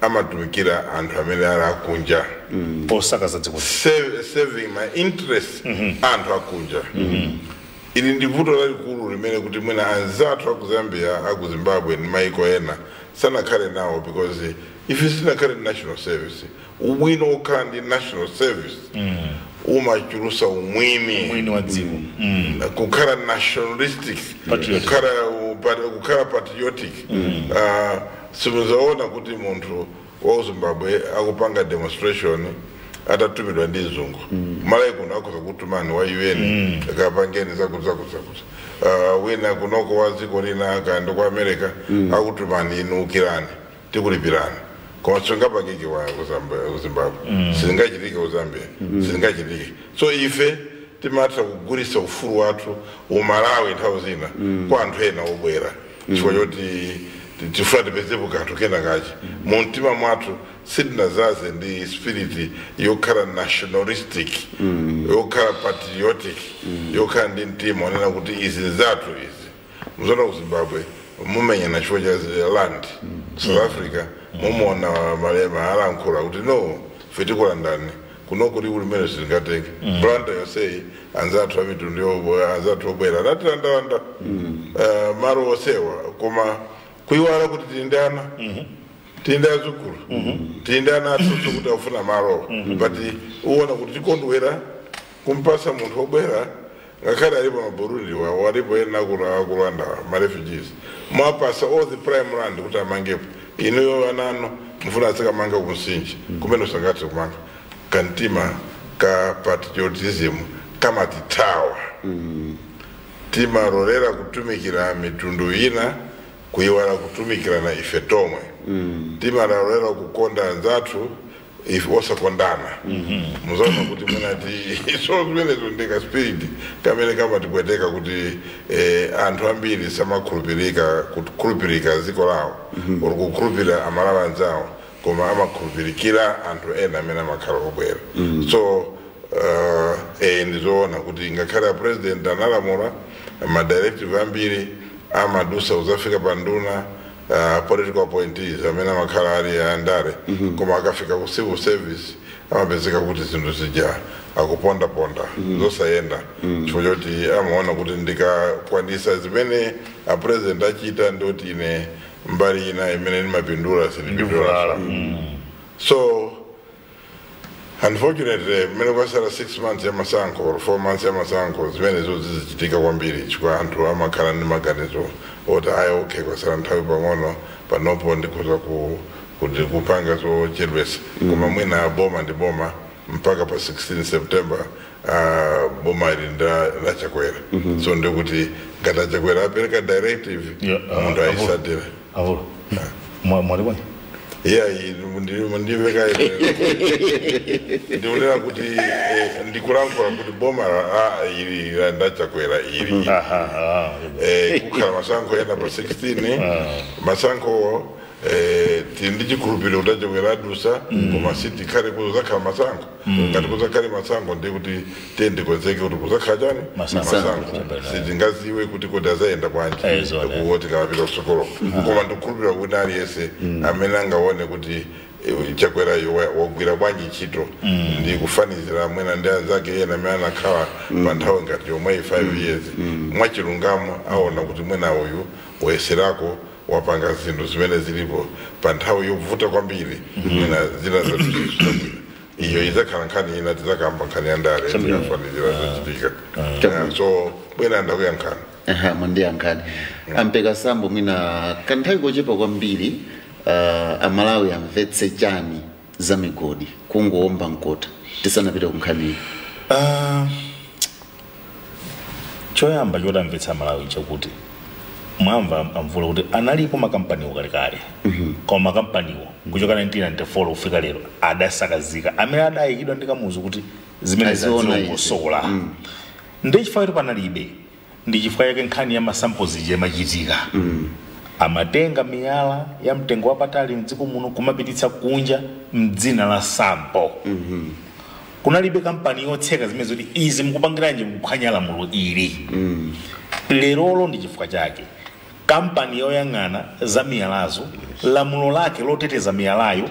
amatumikira anthu amene ali akunja posakaza dziko saving my interest anthu akunja ili ndi vuto lalikulu limene kuti mwina anzathu aku Zambia aku Zimbabwe ndi maiko ena sanakhale nawo because if sinakhale national service ubwino okhala ndi national service umachulusa umwini wa dziko kukhala nationalistic kukhala patriotic simuzaona kuti munthu wa Zimbabwe akupanga demonstration atatumidwa ndi zungu Malawi kuno akhoza kutumani wa UN akapangeni zakuti wina kunoko wa dziko lina akaenda kwa America akutumani inu ukirani tikulipirani koma singapangike wa Zimbabwe singachitike ku Zambia singachitike so ife timatha kugulisa ufulu wathu uMalawi nthawi zina kwa anthu ena obwera chifukwa choti tifuna tipezepo kanthu kena kachi muntima mwathu sitinazaze ndi spirit yokhala nationalistic yokhala patriotic yokhala ndi mtima onena kuti izi zathu izi muzona ku Zimbabwe mumenyana chifukwa cha land South Africa mumona malema alankhula kuti no fetikulandani kuno kuli ulimene sizingateke blanda yonseyi anzathu amitundu anzathu obwera anatilanda malo osewa koma kuiwala kuti tinde azukulu tinde ana athu kuti afuna malo but uwona kuti tikondwera kumpasa munthu obwera ngakhale alipo maburundi walipo ena akulanda ma refugees mwapasa all the prime land kuti amangepo inuyo anano mfuna asikamanga kumsinji kumene usangati kumanga kantima ka patriotism kama titawa timarorera kutumikira mitundu ina kuiwala kutumikira na ife tomwe timarorera kukonda anzathu if osakondana muzaona kuti munati so zimenezo ndika spirit kamene kama tipweteka kuti anthu ambiri samakhulupirika dziko lawo uri kukhulupirira Amalawi anzawo koma amakhulupirikira anthu ena amene amakhala obwera so ndizoona kuti ngakhale president analamula madirective ambiri amadusa uzafika panduna political appointees amene amakhala ali andale koma akafika ku civil service amapezeka kuti zinthu zija akupondaponda zosayenda chifukwa choti amaona kuti ndikakwanisa zimene president achita ndoti ine mbali ina imene ndimapindula sindipindula so unfortunately mmene kwasala 6 months yamasankho or 4 months yamasankho zimene zizichitika kwambiri chifukwa anthu amakhala ndi maganizo oti aya okay kwasala nthawi pang'ono panopo ndikhoza kupanga zochedwesa koma mwina boma ndi boma mpaka pa 16 September boma ili la Chakwera so ndikuti ngati Chakwera apereka directive munthu ayisatire mwalibona ndiveka ndionera kuti ndikulankhula kuti boma ili ndachakwera ili kukhala masankho yana pa 16 masankho tindi chikhulupiriro ndachakwera adusa koma siti khale kuzakhala masankho ngati kuzakhale masankho ndi kuti tendikonzeke kuti kuzakhala chani masankho sitingaziwe kuti kodi azayenda bwanji kuwoti kamapita kusokolo koma ndikukhulupirira kuti aliyense amene angaone kuti chakwera wagwira bwanji ntchito ndi kufanizira mwina ndi anzake ena amene anakhala pa nthawi ngati yomwe 5 years mwachilungamo aona kuti mwina uyu wayeserako wapanga zinthu zimene zilipo pa nthawi yovuta kwambiri mwina zina zatuzizabwino iyo izakhala nkhani ina tizakamba nkhani ya ndale zikafanizira zochitika so bwena ndakuyankhani mwandiyankhani ampeka sambo mwina kanthawi kochepa kwambiri amalawi amvetse chani za migodi kungoomba mkota tisanapite kunkhani choyamba chotamvetsa amalawi chakuti mwamva amvula kuti analipo makampaniwo kalekale koma makampaniwo kuchoka 1994 kufika lero adasakazika amene adayikidwa ndi kamuzu kuti zimene zazilongosola ndi chifukwa kuti panalibe ndi chifukwa yake nkhani ya masamples yamachitika amatenga miyala ya mtengo wapatali mdziko muno kumapititsa kunja mdzina la sampo kunalibe kampani yotseka zimene zoti izi mukupangiranji mukuphwanya lamulo ili lerolo ndi chifukwa chake kampani yoyang'ana za miyalazo lamulo lake loteteza miyalayo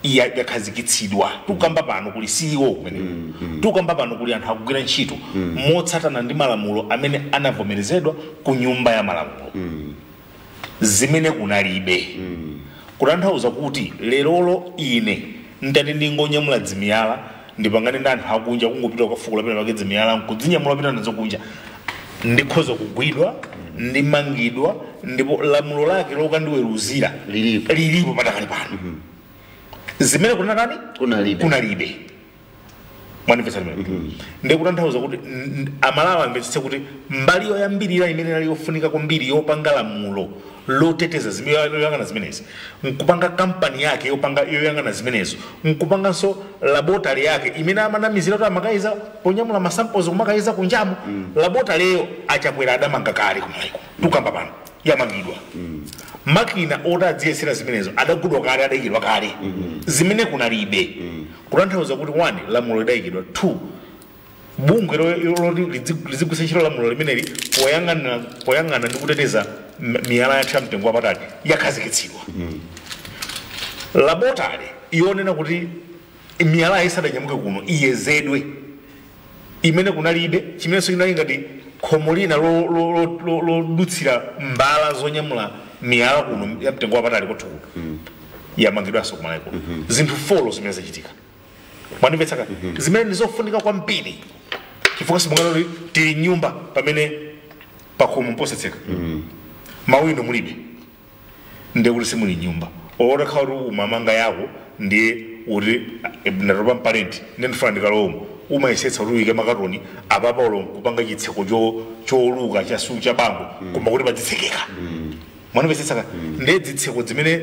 yakhazikitsidwa tukamba pano kuli CEO kumene tukamba pano kuli anthu akugwira ntchito motsatana ndi malamulo amene anavomerezedwa ku nyumba ya malamulo zimene kunalibe kutanthauza kuti lerolo ine ndati ndingonyamula dzimiyala ndipangane ndi anthu akunja kungopita ukafukula pena pake dzimiyala nkudzinyamula pita nazo kunja ndikhoza kugwidwa ndimangidwa ndipo lamulo lake lokandiweruzira lilipo patakali pano zimene kunatani kunalibe mwanimvetsa limene ndikutanthauza kuti amalawi amvetsetse kuti mbali yoyambirira imene inali yofunika kwambiri yopanga lamulo loteteza yoyang'ana zimenezi nkupanga kampani yake yoyang'ana zimenezo nkupanganso laboratory yake imene amanamizira kuti amakaiza ponyamula masamples kumakaiza kunjamu laboratory leyo achakwera adamanga kale kumaiko tukamba pano yamangidwa makina otadziyesera zimenezo adagudwa kale adayikidwa kale zimene kunalibe kutanthauza kuti 1 lamulo lidayikidwa 2 bungwe lizigwisa ntchito lamulo limeneli poyang'ana ndi kuteteza miyala yathu ya mtengo wapatali yakhazikitsidwa laboratory yonena kuti miyala isadanyamuke kuno iyezedwe imene kunalibe chimenenso inali ngati khomo lina lodutsira mbala zonyamula miyala kuno ya mtengo wapatali kwathu kuno yamangidwanso kumaiko zinthu 4 zimene zachitika mwanimvetsaka zimene ndizofunika kwambiri chifukwa simungano tili nyumba pamene pakhomo mposetseka mawindo mulibe ndekuti simuli nyumba otakhala kuti umamanga yako ndiye kuti ndatopa mparenti ndendifuna ndikalomo umayesetsa kuti uyike makatoni apapa ulo kupanga chitseko choluka cha bango koma kuti padzitsekeka mwanimvetsetsaka ndiye zitseko zimene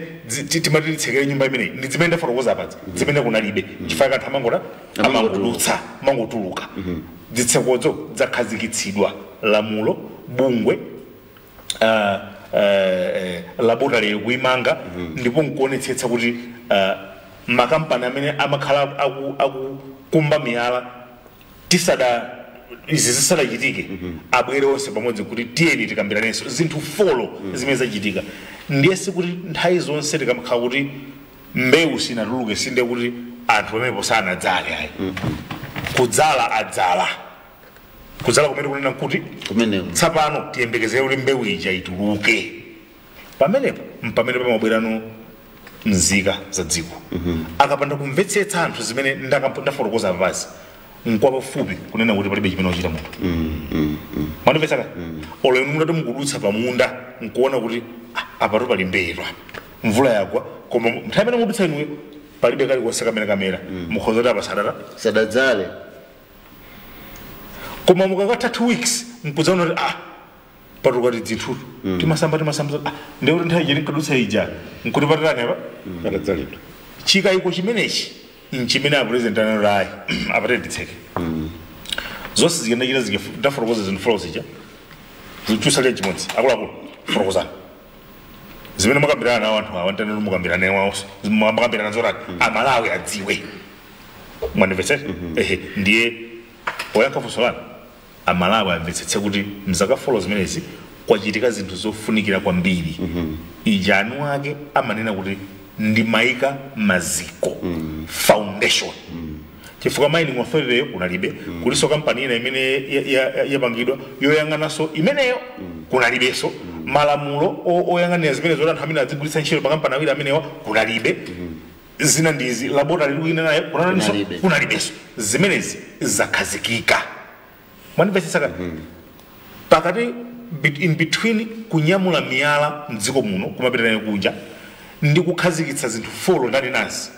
timati titsekere nyumba imeneyi ndi zimene ndafotokoza apadzi zimene kunalibe chifukwa kanthu amangotulutsa amangotuluka zitsekozo zakhazikitsidwa lamulo bungwe laboratory kuimanga ndipo nkuonetsetsa kuti makampani amene amakhala akukumba miyala izi zisadachitike abwere onse pamodzi kuti tiyeni tikambiranenso zinthu 4 zimene zachitika ndiye sikuti nthawi zonse tikamakhala kuti mbewu sinatuluke sinde kuti anthu pamenepo sanadzale ayi kudzala adzala kudzala kumene kunena kuti tsapano tiyembekezere kuti mbewu ija ituluke pamenepo mpamene pamabwerano nzika za dziko akapanda kumvetsetsa anthu zimene ndafotokoza papazi nkwapafupi kunena kuti palibe chimene wachita munthu mwanimvetsaka olo inu munati mukudutsa pamunda nkuona kuti apatu pali mbewu mvula yagwa koma nthawi imene mudutsa inuyo palibe kalikonse kamene kamera mukhoza kuti apa sadadzale koma mukakatha 2 weeks nkudzaona kuti patukati dzithu timasamba ndekuti nthawi jeni nkadutsa ija nkuti patatani apa katadzalidwa chikayiko chimenechi nchimene apresident analayi apatete titseke zonse zikendachita ndafotokoza zinthu folo zija zichusalira chimodzi akuluakulu fotokozani zimene makambirana nawo anthu awa ntaneno mukambirana nawonso makambirana zotani amalawi adziwe mwandimvetsera ndiye poyankha funso lanu amalawi amvetsetse kuti mzaka folo zimenezi kwachitika zinthu zofunikira kwambiri ija anu ake amanena kuti ndimayika maziko foundation chifukwa mining authority kunalibe kuliso kampani ina imene yapangidwa yoyang'ananso imeneyo kunalibenso malamulo oyang'anira zimene zoti anthu amene adzigulitsa ntchito pakampani awiri amenewa kunalibe zina ndizi laboratory likuina naye kunalibenso zimenezi zakhazikika mwandimvetsetsaka pakati in between kunyamula miyala mdziko muno kumapita nayo kunja ndi kukhazikitsa zinthu folo ndani nazi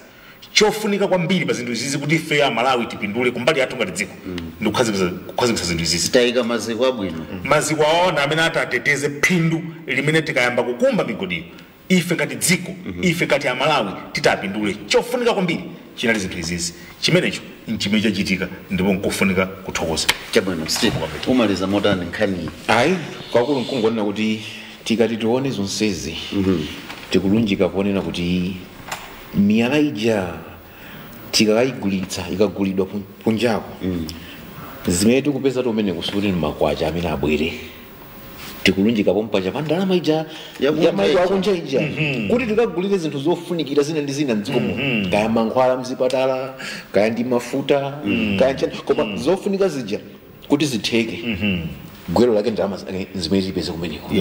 chofunika kwambiri pa zinthu izizi kuti ife amalawi tipindule kumbali yathu ngati dziko ndi kukhazikitsa zinthu izizi tayika maziko abwino maziko aona amene atateteze phindu limene tikayamba kukumba migodiyo ife ngati dziko ife ngati amalawi titapindule chofunika kwambiri chinali zinthu izizi chimenecho nchimene chachitika ndipo nkofunika kuthokoza chabwino Steve umaliza motani nkhani ayi kwakulu nkungonena kuti tikati tione zonsezi tikulunjika kuonena kuti miyala ija tikakayigulitsa ikagulidwa kunjako zimene tikupeza tomene kusuti ni makwacha amene abwere tikulunjika pompacha pa ndalama ija yamaiko akunja ija kuti tikagulire zinthu zofunikira zina ndi zina mdziko muno kaya mankhwala mzipatala kaya ndi mafuta kaya nchani koma zofunika zija kuti zitheke gwero lake ndalama zimene tipeze kumeneko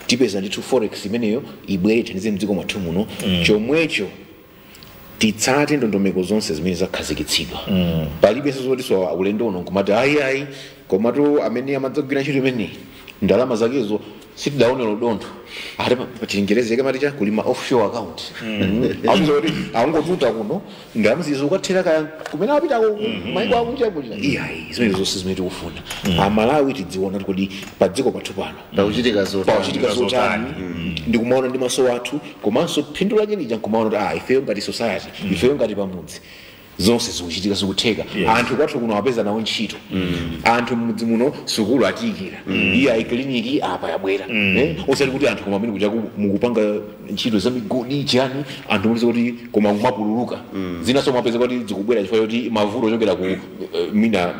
tipeza ndithu forex imeneyo ibwere ithandize mdziko mwathu muno chomwecho titsate ndondomeko zonse zimene zakhazikitsidwa palibe sozotiso ulendo uno nkumati ayi komatu amene amadzagwira ntchito imeneyi ndalama zakezo sitidaonera dontho ati pa Chingerezi yake maticha kulima offshore account amzoti angotuta kuno ndalama zizo kwathera kaya kumene apitako maiko akunja iyayi zimene zonse zimene tikufuna amalawi tidziona kuti pa dziko pathu pano pauchitika zotani ndikumaona ndi maso athu komanso phindu lake lija nkumaona kuti ifeyo ngati society ifeyo ngati pamudzi zonse zikuchitika zikutheka anthu kwathu kuno apeza nawo ntchito anthu mudzi muno sukulu atiyikira iya ikliniki apa yabwera osati kuti anthu koma amene kuja mukupanga ntchito za migodi chani anthu mulize kuti koma kumapululuka zinaso mwapeza kuti zikubwera chifukwa kuti mavuto ochokera ku mina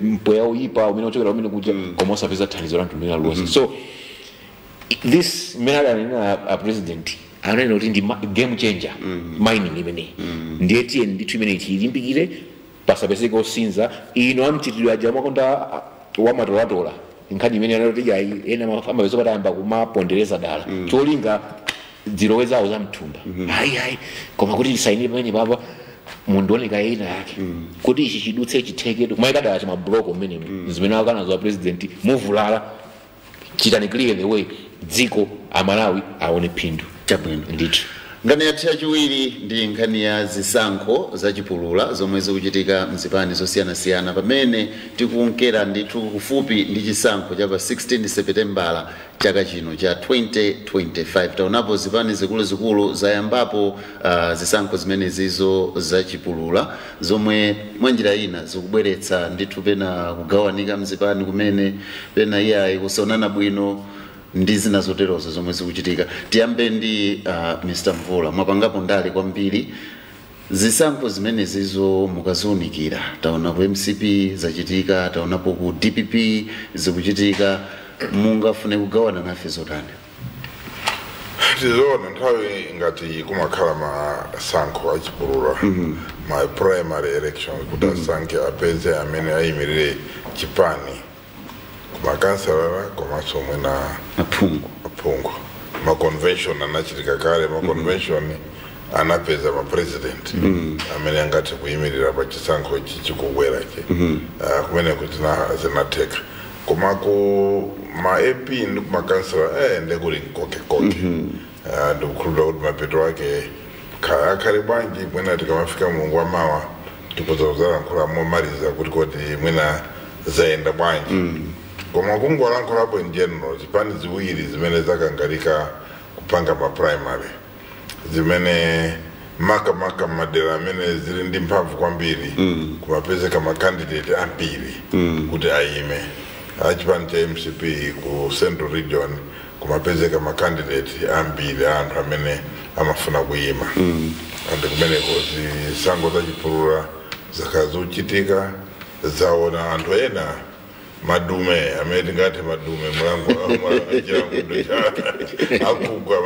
mpweya oyipa umene ochokera umene kuja koma osapeza thandizo la mtundu lonse so this a president ananena kuti ndi game changer mining imeneyi ndiye tiye ndithu imeneyi tiyilimbikire pasapezeke osinza ino amchitidwe aja makonda wamatolatola nkhani imene anati ena amapeza kuti ayamba kumapondereza dala cholinga zilowe zawo za mthumba ayi koma kuti tisainire pamene papa mundioneka ina yake kuti ichi chidutse chitheke mayikadala cha mabloko mmenemo zimene akanazo a president muvulala chitani clear the way dziko amalawi aone phindu chabwino ndithu ngani yathu yachiwiri ndi nkhani ya zisankho zachipulula zomwe zikuchitika mzipani zosiyanasiyana pamene tikunkera ndithu kufupi ndi chisankho cha pa 16 seputembala chaka chino cha 2025 taonapo zipani zikuluzikulu zayambapo zisankho zimene zizo zachipulula zomwe mwanjira ina zikubweretsa ndithu pena kugawanika mzipani kumene pena iyayi kusaonana bwino ndi zina zoterozo zomwe zikuchitika tiyambe ndi Mr. Mvula mwapangapo ndale kwambiri zisankho zimene zizo mukaziunikira taona ku MCP zachitika taonapo ku DPP zikuchitika mungafune kugawana nafe zotani tizoona nthawi ngati kumakhala masankho achipulula ma primary election kuti asankhe apeze amene ayimirire chipani makanselara komanso omwe na aphungu maconvention anachitika kale maconvention anapeza mapresident amene angati kuyimirira pa chisankho ichi chikubwera che kumene kuti zinatheka koma ku ma AP ndi kumakansela ndekuli koke ndikukhulupirira kuti mapeto ake akhale bwanji mwina tikamafika mulungu wa mawa tikuza kuzalankhula momaliza kuti mwina zayenda bwanji koma kungolankhulapo in general zipani ziwiri zimene zakangalika kupanga ma primary zimene maka madera amene zili ndi mphamvu kwambiri kumapezeka ma candidate ambiri kuti ayime achipani cha MCP ku Central Region kumapezeka ma candidate ambiri anthu amene amafuna kuyima ande kumeneko zisankho zachipulula zakazochitika zaona anthu ena madume amene tingati madume mulango achilangudo cha akugwa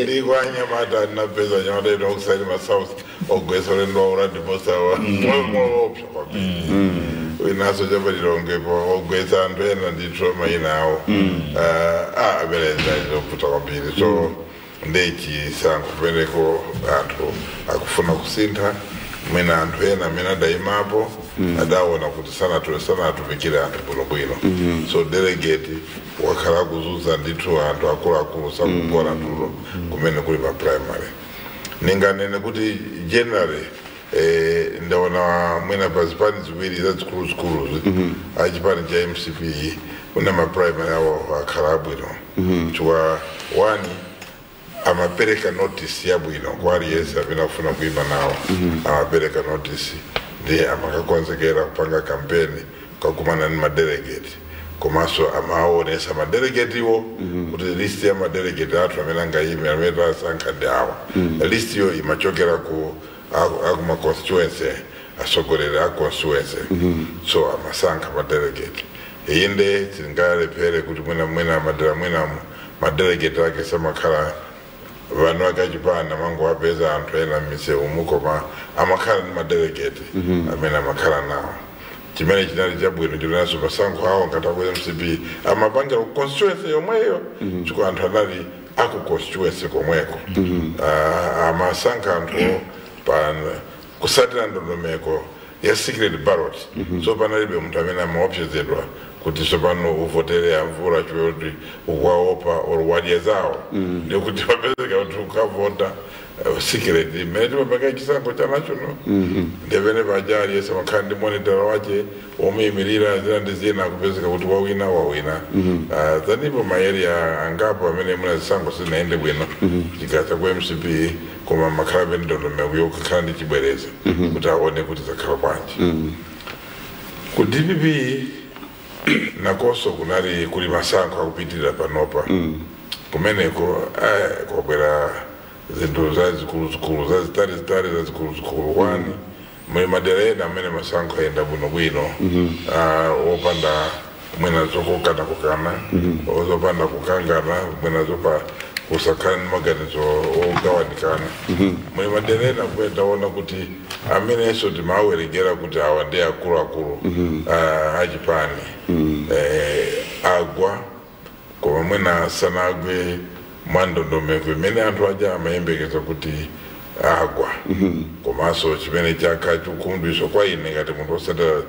ndi kwa Anyamata napeza Anyamata ino okusaini ma South ogwesa lendo ora ndiposa wa opsa kwa winaso chabalilongepo ogwesa anthu ena ndi trauma inawo abeleza izoputa kwambiri so ndechi sankho kumeneko anthu akufuna kusintha mwina anthu ena amene adayimapo adaona kuti sanatumikire anthu bwinobwino so delegate wakhala kuzuza ndithu anthu akuluakulu sakugona tulo kumene kuli ma primary ninganene kuti generally ndaona mwina pa zipani ziwiri zazikulu achipani cha MCP kuna ma primary awo akhala abwino chifukwa wani amapereka notice yabwino kwa aliyense amene akufuna kuyima nawo amapereka notice ndi amakakonzekera kupanga kampeni kakumana ni madelegate komanso amaonesa madelegate iwo kuti list ya madelegate athu amene angayime amene asankha ndi awa list yo imachokera ku akuma constituency asogolere a constituency so amasankha madelegate inde tingalephere kuti mwina madera mwina madelegate ake samakhala vanu akachipana mangu wapeza anthu ena m'misewu mukoma amakhala ndi madelegate amene amakhala nawo chimene chinali chabwino chinaso masankho awo ngataku MCP amapangira ku constituency yomweyo chifukwa anthu anali aku constituency komweko amasankha anthu kusatira ndondomeko ya secret ballot so panalibe munthu amene amaopsezedwa kuti sopano uvotere amvura choti ukwaopa orwadya zawo ndikuti papezeka kuti ukavota secret imene timapanga chisankho chanachono ndepene pajali yese makhala ndi monitor wache omuyimirira zina ndi zina kupezeka kuti wawina zanipo maarea angapo amene muna zisankho zinaende bwino chikatha ku MCP koma makhalabe ndondomeko yokukhala ndi chibwereza kuti aone kuti zakhala bwanji ku DPP nakonso kunali kuli masankho akupitirira panopa kumeneko kwabwera zinthu zazikulu zazikulu wani muli madera ena amene masankho ayenda bwinobwino opanda mwina zokukana ozopanda kukangana mwina zopa kusakhala ndi maganizo ogawanikana muli madera ena kuetaona kuti amenenso timawerengera kuti awa ndi akuluakulu achipani agwa koma mwina sanagwe mwandondomeko imene anthu aja amayembekeza kuti agwa komanso chimene chakha chikumbutso kwa ine ngati munthu osatira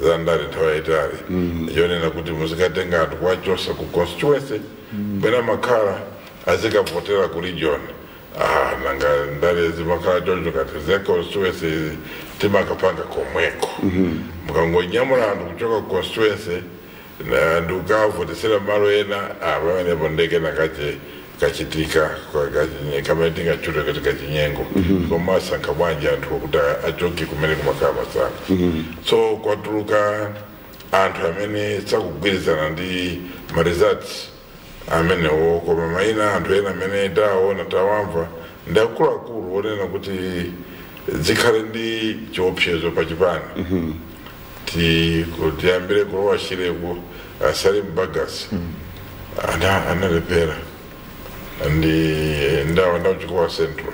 za ndale nthawi yayitali yonena kuti muzikatenga anthu kuwachosa ku constituency bwera makhala azikavotera ku region nanga ndale zimakhala choncho kati za constituency timakapanga komweko mukangonyamula anthu kuchoka ku constituency ndi ukavotesera malo ena pamenepo ndeke nakache kachitika kamene tingachuta katika chinyengo koma sankha bwanji anthu kuti achoke kumene kumakhala masankho so kwatuluka anthu amene sakugwirizana ndi ma results amenewo koma maina anthu ena amene tawamva ndi akuluakulu onena kuti zikhale ndi chiopsezo pachipani tiyambire kulowa Shireko Salim Bagas analepera ndawa ndauchikuwa Central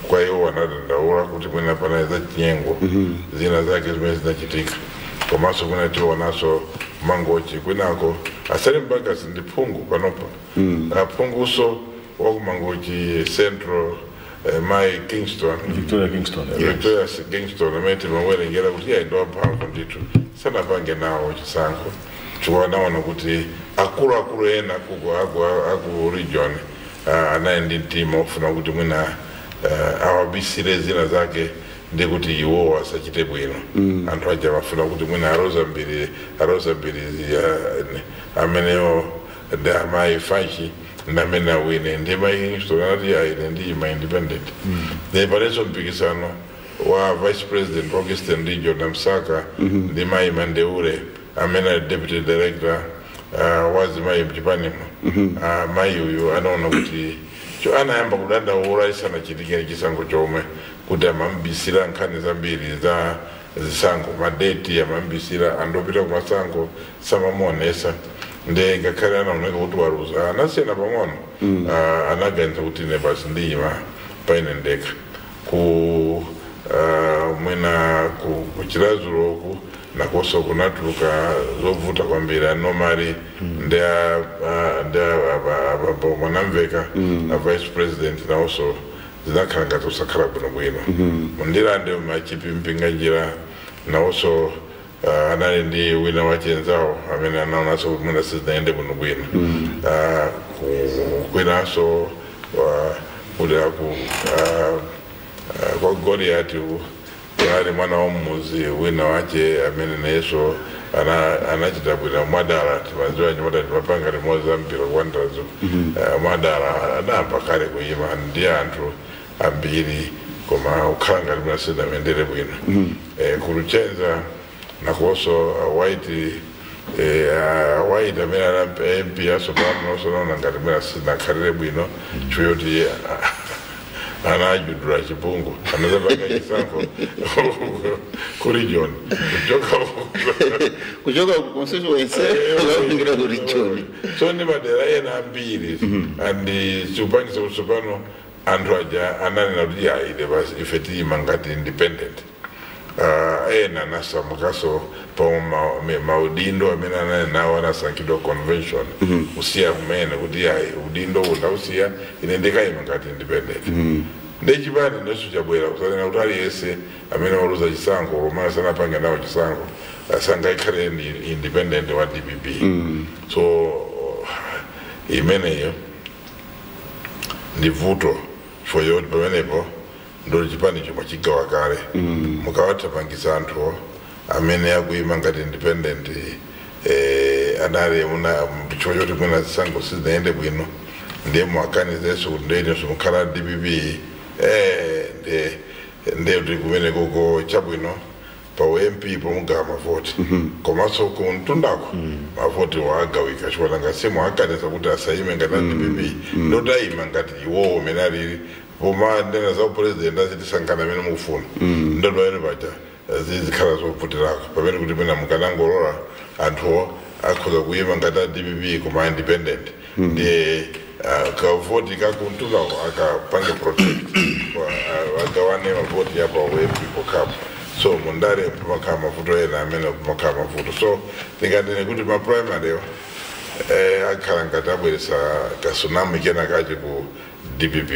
kwa hiyo wanadandaula kuti mwina panaweza chinyengo zina zake zimene zinachitika komanso mwina tiwanaso mangochi kwinako Salim Bagas ndi phungu panopa phunguso wakumangochi Central my Victoria Kingston amene timawerengera kuti yaindowa mphamvu ndithu sanapange nawo chisankho chifukwa naona kuti akuluakulu ena aku region anayi ndi mtima ofuna kuti mwina awabisire zina zake ndekuti iwo asachite bwino anthu aja vafuna kuti mwina aroza mbiri amenewo ndi amayi fachi ndamene awine ndi mayi sonati aine ndi ma independent ne palenso mpikisano wa vice president wa Eastern Region na Msaka ndi mayi Mandeure amene ali deputy director wazi mayi mchipanimo mayi uyu anaona kuti cho anayamba kudandaula isanachitikire chisankho chomwe kuti amambisira nkhani zambiri za zisankho madeti amambisira andopita kumasankho samamuonesa nde ngakhale anaoneka kuti waruza anasiyana pang'ono anaganiza kuti ine basi ndiyima paine ndekha mwina kuchilazuloku nakoso kunatuluka zovuta kwambiri anomali ndi mwanamveka na vice president naonso zinakhala ngati usakhala bwinobwino mundilande machipi mpinga njira naonso anali ndi wina wachenzawo amene anaonanso kuti mwina sizinaende bwinobwino kwinanso kwa Goliath ali mwana wa mmuzi wina wache amene nayeso anachita bwino Mwadala timaziwa nyamata timapanga limodzi mpira kwandazo Mwadala adayamba kale kuyima ndi anthu ambiri koma ukhala ngati mwina sizinamendere bwino kuluchenza nakonso White amene ali MP asopano nosonona ngati mwina sizinakhalire bwino chiyoti anajudula chipungu anazapanga chisankho ku region kuchoka ku constituency ukaingira ku region so ni madera ena ambiri andi supangisa kusopano anthu aja ananena kuti aide basi ife tiyima ngati independent ena nasamukaso pa maudindo amene anali nawo anasankhidwa convention kusiya kumene kuti udindo undausiya ine ndikayima ngati independent ndechipani neso chabwera kusanena kuti aliyese amene waluza chisankho romana sanapanga nawo chisankho sangayikhale independent wa DPP so imeneyo ndi vuto chifukwa choti pamenepo ndoli chipani chomwe chigawa kale mukawathamangisa anthu amene akuyima ngati independent anali chifukwa choti mwina zisankho sizinaende bwino ndiye mwakanizenso kuti ndenso mukhala DPP ndiye kuti kumene koko chabwino pa MP pomugawa mavoti komanso kuntundako mavoti waagawika chifukwa ngasimu akanisa kuti asayime ngati DPP ndotayima ngati iwowo amene alili poma ndena za president azitisankana amene mukufuna ndodwaene paja zizikhala zovutirako pamene kuti pena mukanangolola anthuwo akhoza kuyima ngati DPP koma independent ndiye kavoti kakuntundako akapange protect agawane mavoti yapo awepiko kapo so mundale pamakhala mavuto ena amene pamakhala mavuto so ndingatene kuti maprimary akhala ngati abweresa kasunami kena kache ku DPP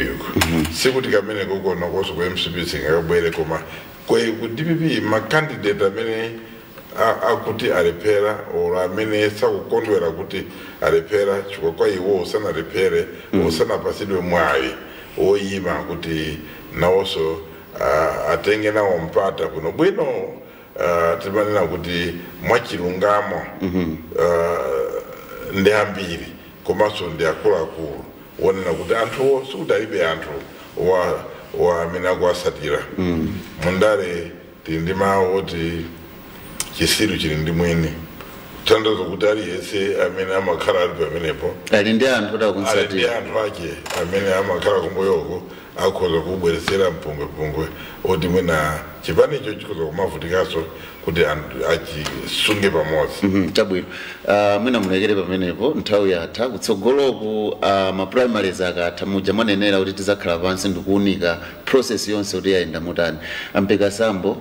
sikuti kamene kukona koso kwa MCP singakabwere koma ku DPP makandidate amene akuti alepera ora amene sakukondwera kuti alepera chifukwa kwa iwo usanalepere usanapasidwe mwayi oyima kuti nawonso atenge nawo mpata kuno bwino timanena kuti mwachilungamo ndi ambiri komanso ndi akuluakulu wonena kuti anthuwo sikuti alibe anthu amene akuwasatira mundale tili ndi mawu oti chisiru chili ndi mwini tandazo kuti aliyese amene amakhala ali pamenepo ali ndi anthu odakunsatira ali ndi anthu ake amene amakhala kumboyoko akhoza kubweresera mpungwepungwe oti mwina chipanicho chikhoza kumavutikanso kuti achisunge pamodzi chabwino mwina mulekere pamenepo nthawi yatha kutsogoloku maprimaries akatha muja mwanenera kuti tizakhala pansi ndikuunika process yonse kuti yayenda motani ampeka sambo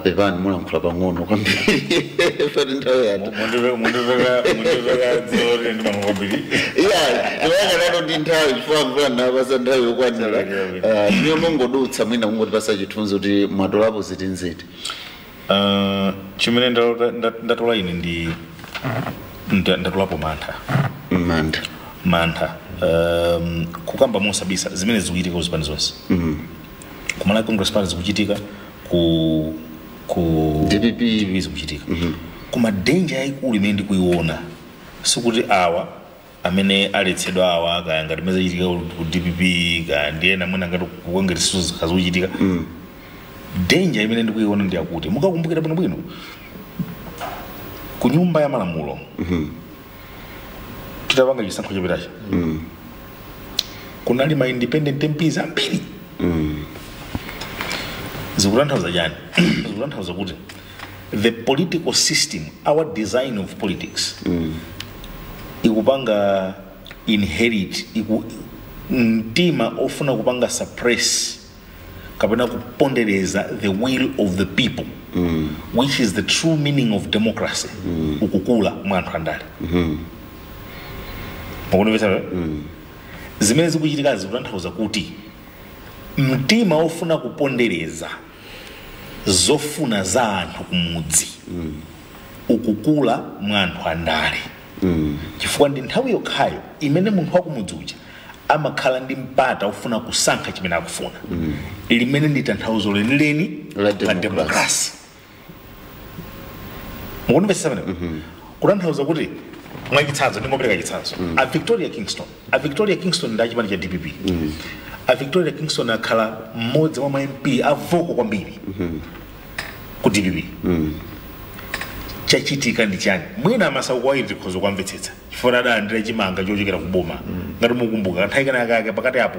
pepani mulankhula pang'ono kwambiri fati nthawi yatha mundiveka dzori ndi mamwe kwambiri tiwayakalano ndi nthawi chifukwa mvula napasa nthawi yokwanira niyo mongodutsa mwina kungotipasa chithunzi kuti mwatolapo zitinziti chimene ndatola ine ndi ndatolapo mantha kukamba mosabisa zimene zikuchitika kuzipani zonse kumalawi congress party zikuchitika ku DPP zikuchitika koma danger yaikulu imene ndikuiona sikuti awa amene aletsedwa awa kaya ngati meza chitika ku DPP kaya ndiye namwena ngati kuwengetiso kazochitika danger imene ndikuiona ndi yakuti mukakumbukira bwino ku nyumba ya malamulo kitapanga chisankho chapitachi kunali ma independent MPs ambiri zikutanthauza chani zikutanthauza kuti the political system, our design of politics ikupanga inherit mtima ofuna kupanga suppress kapena kupondereza the will of the people which is the true meaning of democracy ukukula mwa anthu andale makunomvesa zimene zikuchitika zikutanthauza kuti mtima ofuna kupondereza zofuna za anthu kumudzi ukukula mwa anthu andale chifukwa ndi nthawi yokhayo imene munthu wakumudzi uja amakhala ndi mpata ofuna kusankha chimene akufuna limene ndi tanthauzo lenileni la democracy mukunomvesa pamene kutanthauza kuti mwachitsanzo ndingopereka chitsanzo a Victoria Kingston ndi achipani cha DPP a Victoria Kingston akhala mmodzi wa MP avoko kwambiri ku DPP chachitika ndi chani mwina amasauko aiti khozo kwamvetsetsa chifukwa adalandira chimanga chochokera kuboma ngati mukumbuka nthawi kanaka pakati apo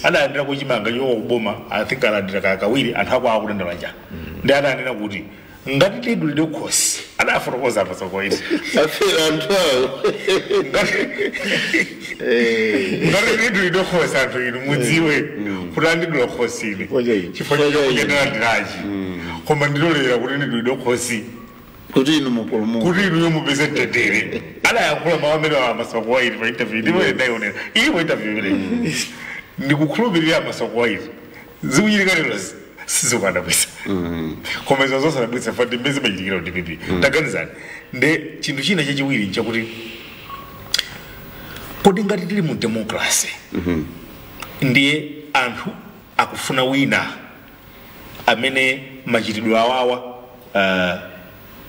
adalandira ko chimanga chochokera kuboma I think alandira kawiri anthu ako akudandala njani ndi adanena kuti ngati lidu lide ukhosi adafotokoza amasauko aiti afira anthu awo ngati lidu lide ukhosi anthu inu mudziwe kuti andidula ukhosini chifukwa chokuyenderandirachi koma ndilolera kuti lidu lide ukhosi kuti inu mupulumuka kuti inu yomupeze mtendere adayankhula maamene wa amasauko aiti pa interview ndipo ndayionera iwo interview ile ndikukhulupirira amasauko aiti zikuchitika lero sizokwanabwisa koma izo zonse anabwisa fati mbezi machitikira kuti DPP taganizani nde chinthu china chachiwiri nchakuti kodi ngati tili mu democracy ndiye anthu akufuna wina amene machitidwe awawa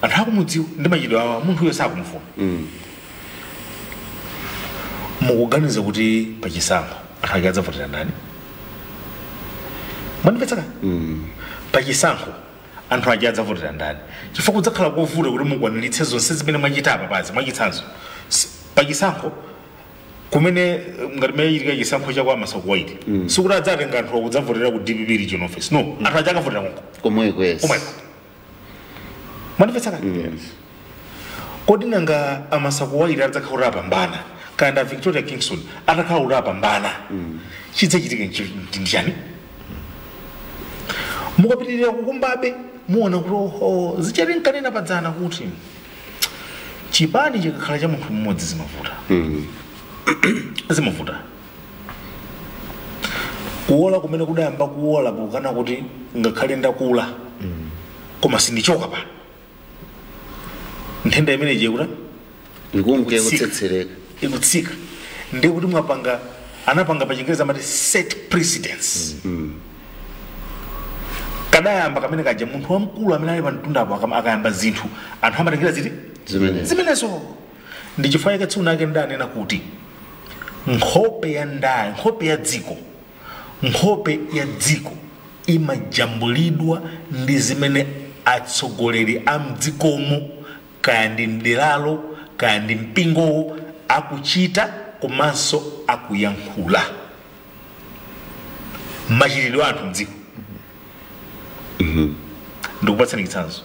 anthu akumudziwa ndi machitidwe awawa munthu uyo sakumufuna mukuganiza kuti pachisankho anthu ake adzavotera ndani mwanipetsaka pachisankho anthu ake adzavotera ndani chifukwa kudzakhala kovuta kuti mukwaniritse zonse zimene mwachita papazi mwachitsanzo pachisankho kumene ngati mmene chitika chisankho chakwa amasauko aiti sikuti adzatenga anthu akudzavotera ku DPP regional office no anthu ache akavotera komweko mwanipetsaka kodi nanga amasauko aiti adzakhala apambana kanda Victoria Kingston atakhala apambana chidzachitika ndi chani mukapitirira kukumbabe muona kuti zichali nkanena padzana kuti chipani chikakhala cha munthu mmodzi zimavuta kuola kumene kudayamba kuola kukana kuti ngakhale ndakula koma sindichoka pa nthenda imene jekuta ikunke kutsetsereka ikutsika ndi kuti anapanga pa Chingereza amati set precedence kadayamba kamene kaja munthu wamkulu amene ali pa mtundapo akayamba zinthu anthu amatengera ziti zimenezo ndi chifukwa chake tsiku nake ndanena kuti nkhope ya dziko imajambulidwa ndi zimene atsogoleri a mdzikomo kaya ndi mderalo kaya ndi mpingowo akuchita komanso akuyankhula machitidwe anthu mdziko ndikupatsani chitsanzo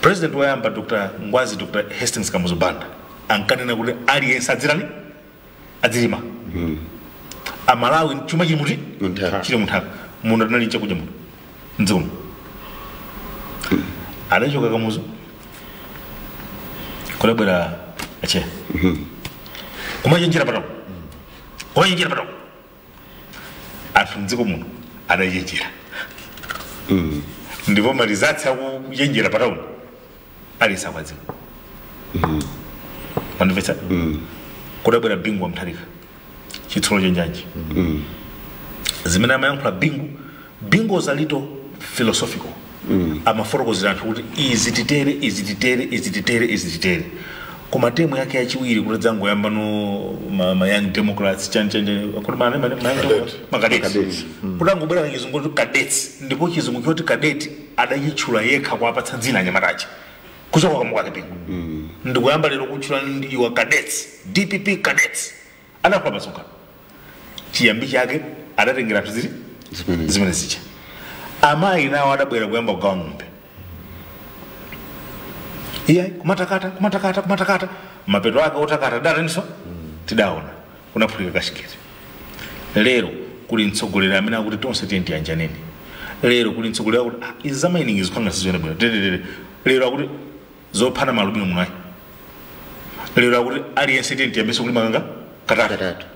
president wayamba Dr. Hastings Kamuzu Banda ankanena kuti aliyense adzilima amalawi chuma chili muti chili munthaka munthu atinali chakudya muno mdzikomo adachoka Kamuzu kulabwera ache kumachenjera patoko anthu mdziko muno adachenjera ndipo malizatsi akuchenjera patauno alisa kwadziwa mandipetsa kudabwera bingu wa Mutharika chitsulo chenjanji zimene amayankhula bingu zalito philosophical amafotokozera anthu kuti izi titere koma temu yake yachiwiri kuti dzangoyamba no ma young democrats kuti makadeti kuti angobwera na chizungu kuti cadets ndipo chizungu choti cadet adachitchula yekha kuapatsa dzina anyamatache kuchoka kwamukake pingu ndikuyamba lero kutchula iwa cadets DPP cadets anakula masuka chiyambi chake adatengera anthu zimene zicha amayi nawo adabwera kuyamba kugawa ng'ombe iya kumatakata mapeto ake otakata datanso tidaona kunaphulika kashiketi lero kuli mtsogoleri amene akuti tonse tiye ndiyanjaneni lero kuli mtsogoleri akuti izi zamainingi zikhanga siziyona bwino lero akuti zophana malubino munayi lero akuti aliyense tiye ndiyambeso kulima kanga katatu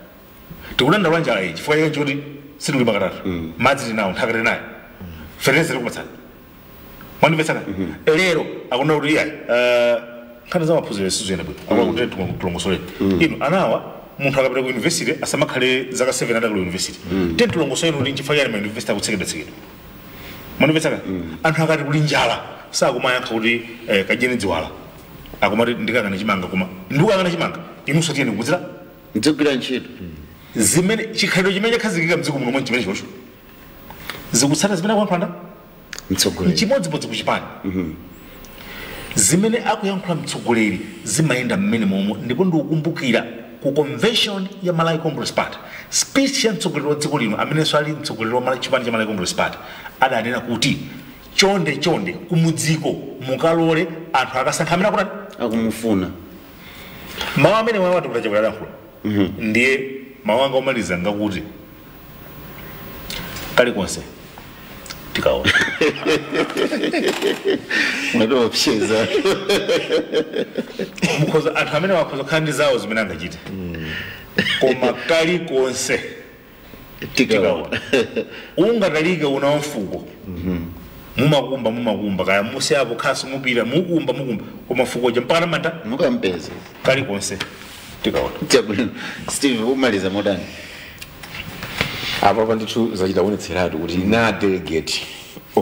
tikulanda lwanja ichi chifukwa chake choti sitikulima katatu madzi tinawo nthaka nayo fertilizer kupatsana mwandimvetsana lero akuna kuti iyayi nkhani za maphunziro siziyena bwino akuti tulongosoleni ino anawa munthu akapita ku university asamakhale zaka 7 adakula university tulongosoleni kuti nchifukwa chani ma university akutsekedwa mwandimvetsana anthu akati kuli njala sakumayankha kuti kadyeni dziwala akumati ndikangana chimanga koma ndikukangana chimanga inunso tiyeni kukudzira mdzigwira ntchito zimene chikhalidwe chimene chakhazikika mdziko muno mwa chimene chocho zikutsata zimene akuyankhula mtsogoleri chimodzimodzi kuchipani zimene akuyankhula mtsogoleri zimayenda mmene momwe ndipo ndikukumbukira ku convention ya Malawi Congress Party speech ya mtsogoleri wa dziko lino amenenso ali mtsogoleri wa chipani cha Malawi Congress Party adanena kuti chonde kumudziko mukalole anthu akasankha amene akutani akumufuna mawu amene mwana wati kuti chakulankhula ndiye mawu anga omaliza ngakuti kalikonse tikaona mwadopsheza mukhoza anthu amene wakhoza khandi zawo zimene angachita koma kalikonse tikaona ungatalike una mfuko mumakumba kaya musi apo khasi mupira mukumba koma mfuko ja mpaka manda mukampeza kalikonse tikaona Steve umaliza modani apa pandithu zachitaonetseratu kuti na delegate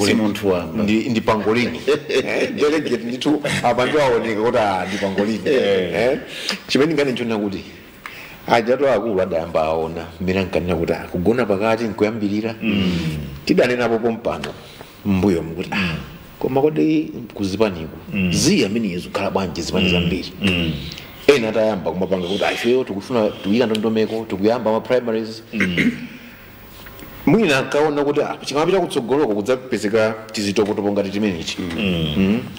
si munthu wamba ndi pangolini delegate ndithu apa ndiwaoneka kuti ndi pangolini chimene ngani nchona kuti ajatu akulu adayamba aona mmene ankanena kuti kugona pakati nkuyambirira tidanenapo pompano mbuyo mkuti koma kodi kuzipaniko ziya amene zikhala bwanji zipani zambiri ena atayamba kumapanga kuti ifeyo tikufuna tuyika ndondomeko tikuyamba ma primaries mwina akaona kuti chikamapita kutsogoloko kudzapezeka tizitopotopo ngati timenechi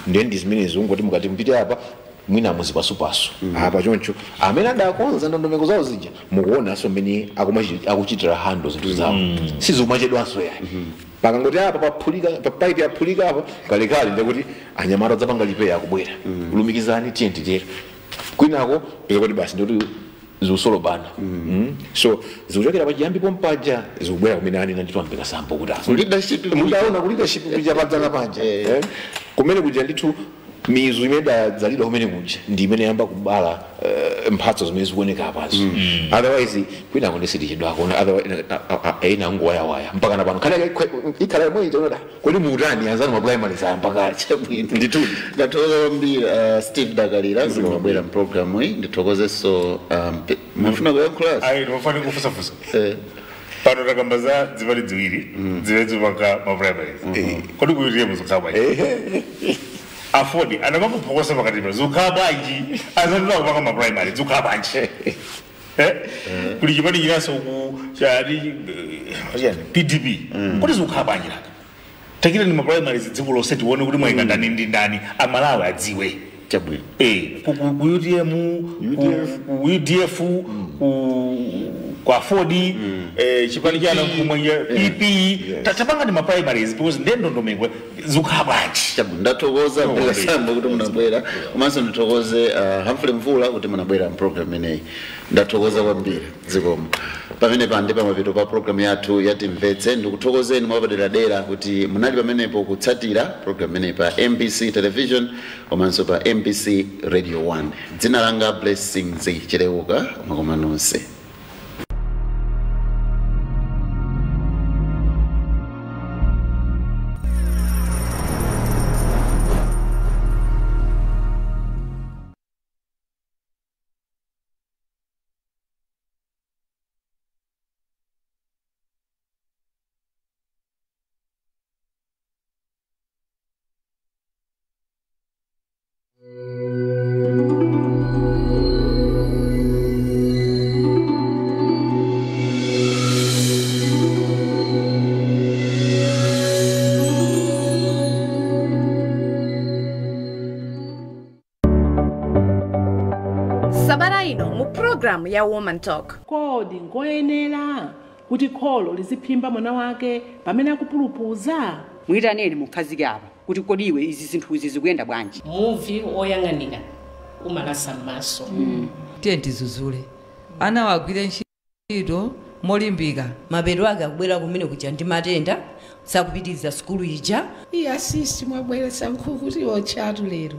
ndiye ndi zimenezo ngoti mukati mpite apa mwina muzipasupasu apa choncho amene adakonza ndondomeko zawo zija mukuonanso mmene akuchitira hando zinthu zawo sizikumachedwanso yayi pakangoti apa papaiti aphulika apa kalekale ndekuti anyamata dzapanga lipeya akubwera kulumikizani tiye nditero kwinako peza kuti basi ndikuti ziusolobana so zikuchokera pachiyambi pompaja zikubwera kumene anena ndithu ambeka sambo kuti mudaona ku leadership kuchapadzana panja kumene kuja ndithu mizu imene dadzalidwa kumene kuja ndi imene yamba kubala mphatso zimene zikuoneka apazo otherwise kwinako ndisitichedwako ena anguwayawaya mpaka napano khale ikhala yomwe itaonada kodi muutani anzanu maprimary saya mpaka chabwino ndithu ndathokoza kwambiri Steve Dagalira zimabwera mpulogalamu iyi ndithokozenso mafuna kuyankhula ayi ndimafuna kufusafusa pano takambaza dzipani ziwiri zimene zimapanga maprimary kodi kuyutiye muzikhabwa afodi anamapophokosa pakati pa zikhala bwanji azandiwa kupanga maprimary zikhala bwanji kuli chipani chinaso ku chati PDP kodi zikhala bwanji laka takira ni maprimary dziko lonse tione kuti mwayika ndani ndi ndani amalawi adziwe chabwino ku UDM ku UDF kwa Ford chipani chana kumwenye PP tatapanga ni maprimaries because ndondomeko zikhala bwanji chabwino ndathokoza kwa sambo kuti munabwera komanso ndithokoze Humphrey Mvula kuti munabwera program ineyi ndathokoza kwambiri zikomo pamene pandi pamapeto pa program yathu yatimvetse ndikuthokozeni mwapaderadera kuti munali pamenepo kutsatira program ineyi pa MBC television komanso pa MBC radio 1 dzina langa Blessings Chilewuka mwakoma nonse. Sabata ino mu program ya Woman Talk. Kodi ngoyenera kuti kholo liziphimba mwana wake pamene akupulupudza? Mwitaneni mukazi aba kuti kodi iwe izi zinthu izi zikuyenda bwanji? Muvi oyang'anira umalasa m'maso. Tenti zuzule. Ana wagwire ntchito molimbika. Mapeto ake akubwera kumene kuja ndi matenda sakupitiriza sukulu ija. Iya sisi mwabweretsa nkhuku kuti ochatu lero.